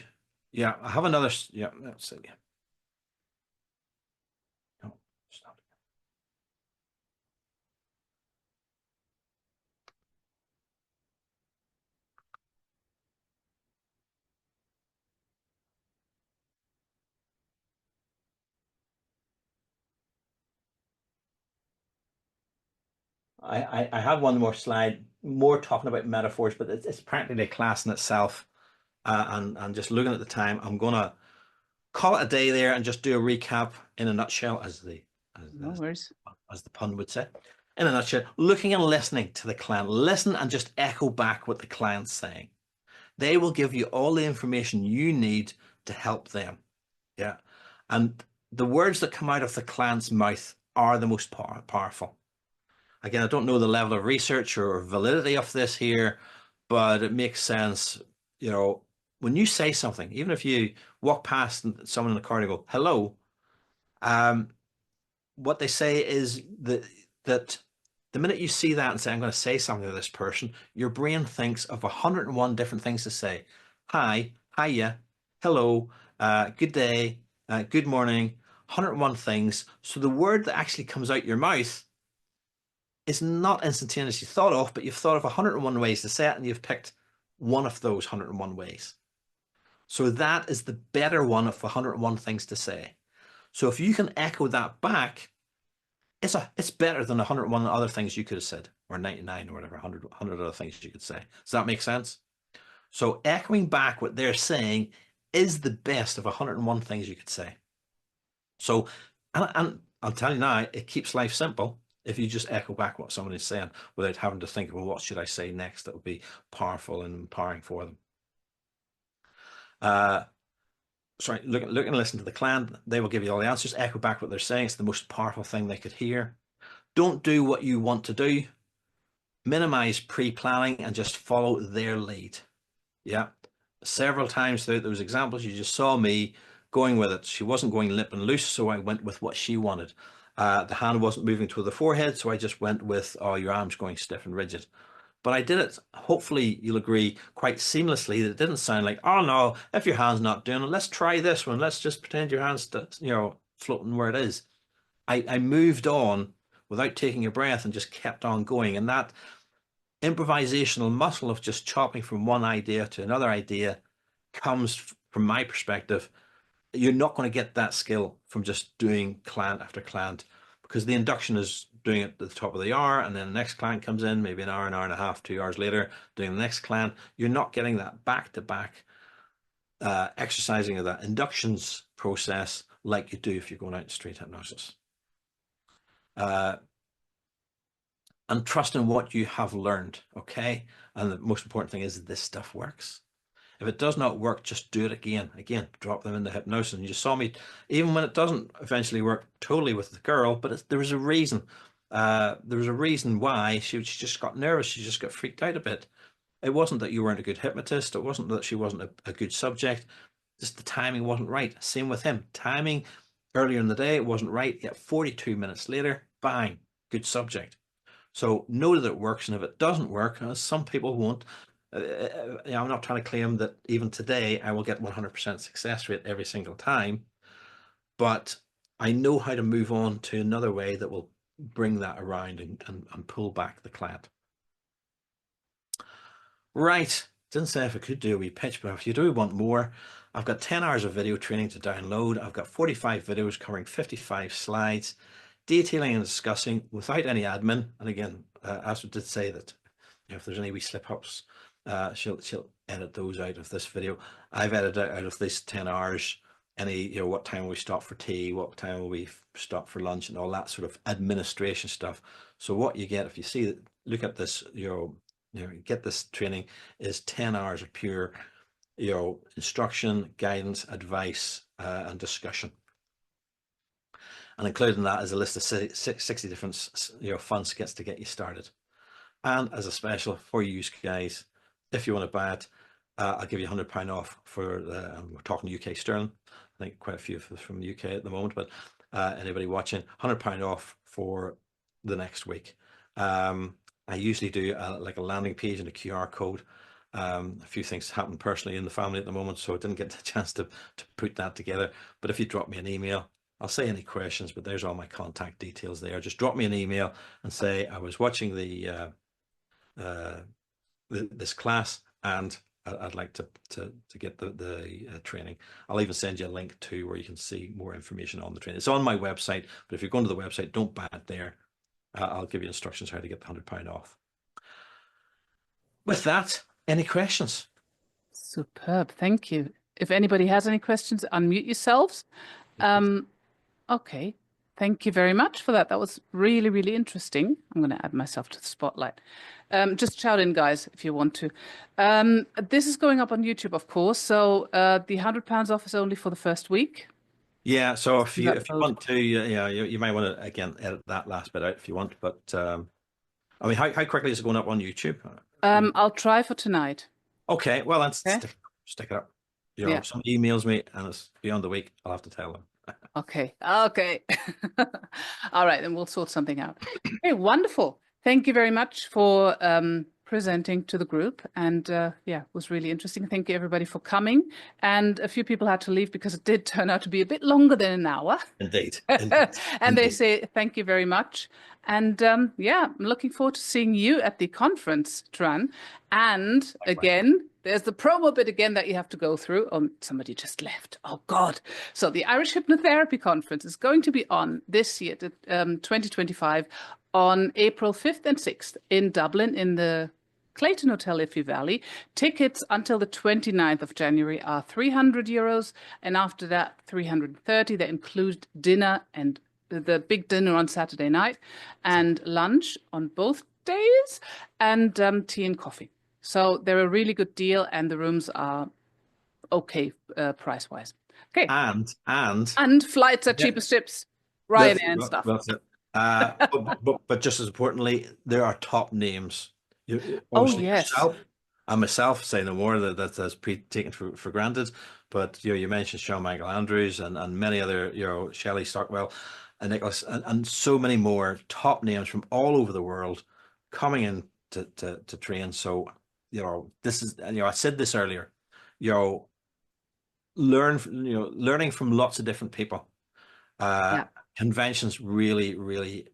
I have another, let's see. No, stop. I have one more slide, more talking about metaphors, but it's practically a class in itself. And just looking at the time, I'm going to call it a day there and just do a recap in a nutshell, as the pun would say. In a nutshell, looking and listening to the client. Listen and just echo back what the client's saying. They will give you all the information you need to help them. Yeah. And the words that come out of the client's mouth are the most powerful. Again, I don't know the level of research or validity of this here, but it makes sense. When you say something, even if you walk past someone in the car and go, hello, what they say is that the minute you see that and say, I'm going to say something to this person, your brain thinks of 101 different things to say. Hi, hiya, hello, good day, good morning, 101 things. So the word that actually comes out your mouth is not instantaneously thought of, but you've thought of 101 ways to say it, and you've picked one of those 101 ways. So that is the better one of 101 things to say. So if you can echo that back, it's better than 101 other things you could have said, or 99 or whatever, 100 other things you could say. Does that make sense? So echoing back what they're saying is the best of 101 things you could say. So, and I'll tell you now, it keeps life simple if you just echo back what somebody's saying without having to think, well, what should I say next that would be powerful and empowering for them. Look and listen to the client. They will give you all the answers. Echo back what they're saying. It's the most powerful thing they could hear. Don't do what you want to do. Minimize pre-planning and just follow their lead. Yeah. Several times throughout those examples, you just saw me going with it. She wasn't going limp and loose, so I went with what she wanted. The hand wasn't moving to the forehead, so I just went with, your arms going stiff and rigid. But I did it, hopefully you'll agree, quite seamlessly. That it didn't sound like, oh no, if your hand's not doing it, let's try this one. Let's just pretend your hand's floating where it is. I moved on without taking a breath and just kept on going. And that improvisational muscle of just chopping from one idea to another idea comes, from my perspective, you're not going to get that skill from just doing client after client, because the induction is doing it at the top of the hour, and then the next client comes in, maybe an hour and a half, 2 hours later, doing the next client. You're not getting that back-to-back exercising of that inductions process like you do if you're going out in street hypnosis. And trust in what you have learned, okay? And the most important thing is this stuff works. If it does not work, just do it again. Again, drop them into hypnosis. And you saw me, even when it doesn't eventually work totally with the girl, but there was a reason. There was a reason why she just got nervous. She just got freaked out a bit. It wasn't that you weren't a good hypnotist. It wasn't that she wasn't a good subject. Just the timing wasn't right. Same with him. Timing earlier in the day, it wasn't right. Yet 42 minutes later, bang, good subject. So know that it works. And if it doesn't work, as some people won't, I'm not trying to claim that even today I will get 100% success rate every single time, but I know how to move on to another way that will bring that around and pull back the client. Right. Didn't say if I could do a wee pitch, but if you do want more, I've got 10 hours of video training to download. I've got 45 videos covering 55 slides, detailing and discussing without any admin. And again, Astrid did say that if there's any wee slip-ups, she'll edit those out of this video. I've edited out of this 10 hours any, what time will we stop for tea, what time will we stop for lunch, and all that sort of administration stuff. So what you get, if you see that, look at this, get this training, is 10 hours of pure instruction, guidance, advice, and discussion. And including that is a list of 60 different fun skits to get you started. And as a special for you guys, if you want to buy it, I'll give you £100 off for we're talking UK sterling. I think quite a few of us from the UK at the moment, but anybody watching, £100 off for the next week. I usually do like a landing page and a QR code. A few things happen personally in the family at the moment, so I didn't get the chance to put that together. But if you drop me an email, I'll say any questions, but there's all my contact details there. Just drop me an email and say I was watching this class and I'd like to get the training. I'll even send you a link to where you can see more information on the training. It's on my website, but if you're going to the website, don't buy it there. I'll give you instructions how to get the £100 off. With that, any questions? Superb. Thank you. If anybody has any questions, unmute yourselves. Okay. Thank you very much for that. That was really, really interesting. I'm going to add myself to the spotlight. Just shout in, guys, if you want to. This is going up on YouTube, of course. So the £100 off is only for the first week. Yeah. So if you want to, you might want to again edit that last bit out if you want. But I mean, how quickly is it going up on YouTube? I'll try for tonight. Okay. Well, let's stick it up. Somebody emails me and it's beyond the week. I'll have to tell them. Okay. All right, then we'll sort something out. Okay, wonderful. Thank you very much for presenting to the group, and it was really interesting. Thank you everybody for coming. And a few people had to leave because it did turn out to be a bit longer than an hour. Indeed. And they say thank you very much. And I'm looking forward to seeing you at the conference, Turan. And again, there's the promo bit again that you have to go through. Oh, somebody just left. Oh, God. So the Irish Hypnotherapy Conference is going to be on this year, 2025, on April 5th and 6th in Dublin in the Clayton Hotel, Iffy Valley. Tickets until the 29th of January are €300, and after that, 330. They include dinner and the big dinner on Saturday night and lunch on both days, and tea and coffee. So they're a really good deal, and the rooms are okay price-wise. Okay. And flights are cheap as chips, Ryanair and stuff. That's it. But just as importantly, there are top names. Yes. Myself say no more, that's taken for granted. But you mentioned Sean Michael Andrews and many other, Shelley Stockwell and Nicholas and so many more top names from all over the world coming in to train. So this is, I said this earlier, learning from lots of different people. Conventions really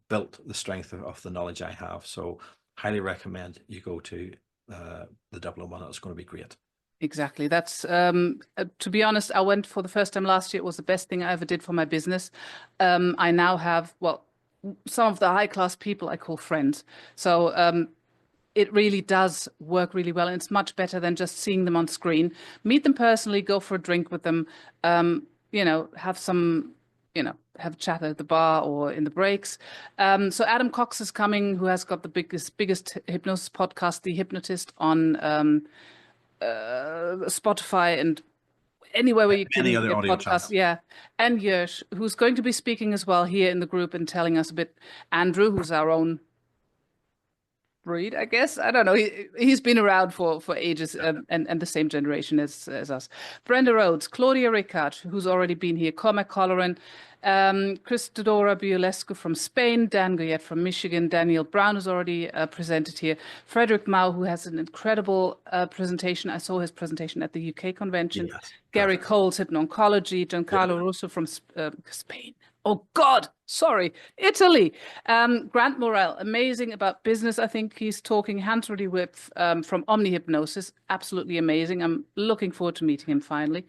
built the strength of the knowledge I have. So highly recommend you go to the Dublin one. It's going to be great. Exactly. That's to be honest, I went for the first time last year. It was the best thing I ever did for my business. I now have, some of the high class people I call friends. So it really does work really well, and it's much better than just seeing them on screen. Meet them personally, go for a drink with them, have some, have a chat at the bar or in the breaks. So Adam Cox is coming, who has got the biggest hypnosis podcast, The Hypnotist, on Spotify and anywhere where you can get podcasts. Yeah. And Yersh, who's going to be speaking as well here in the group and telling us a bit. Andrew, who's our own breed, I guess. I don't know. He's been around for ages and the same generation as us. Brenda Rhodes, Claudia Ricard, who's already been here, Cormac Colleran, Christodora Biolescu from Spain, Dan Goyette from Michigan, Daniel Brown, who's already presented here, Frederick Mao, who has an incredible presentation. I saw his presentation at the UK convention. Yes. Gary Cole's Hypno-Oncology, Giancarlo Russo from Spain. Oh God, sorry, Italy. Grant Morrell, amazing about business. I think he's talking hands-ready with from Hypnosis. Absolutely amazing. I'm looking forward to meeting him finally.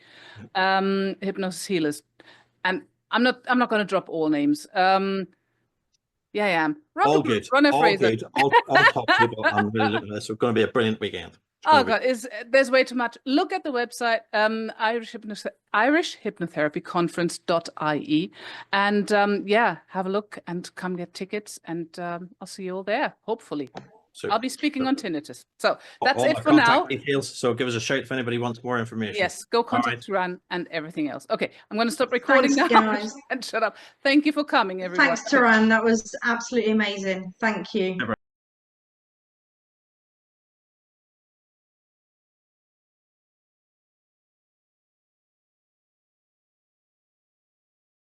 Hypnosis healers, and I'm not going to drop all names. Yeah, I am. All good. Runner All Fraser. good. All top people. I'm really looking at this. It's going to be a brilliant weekend. Oh God, there's way too much. Look at the website, Irish Hypnotherapy Conference.ie, and yeah, have a look and come get tickets, and I'll see you all there. Hopefully, I'll be speaking on tinnitus. So that's it for now. Details, so give us a shout if anybody wants more information. Yes, go contact Turan and everything else. Okay, I'm going to stop recording now guys. and shut up. Thank you for coming, everyone. Thanks, Turan. That was absolutely amazing. Thank you.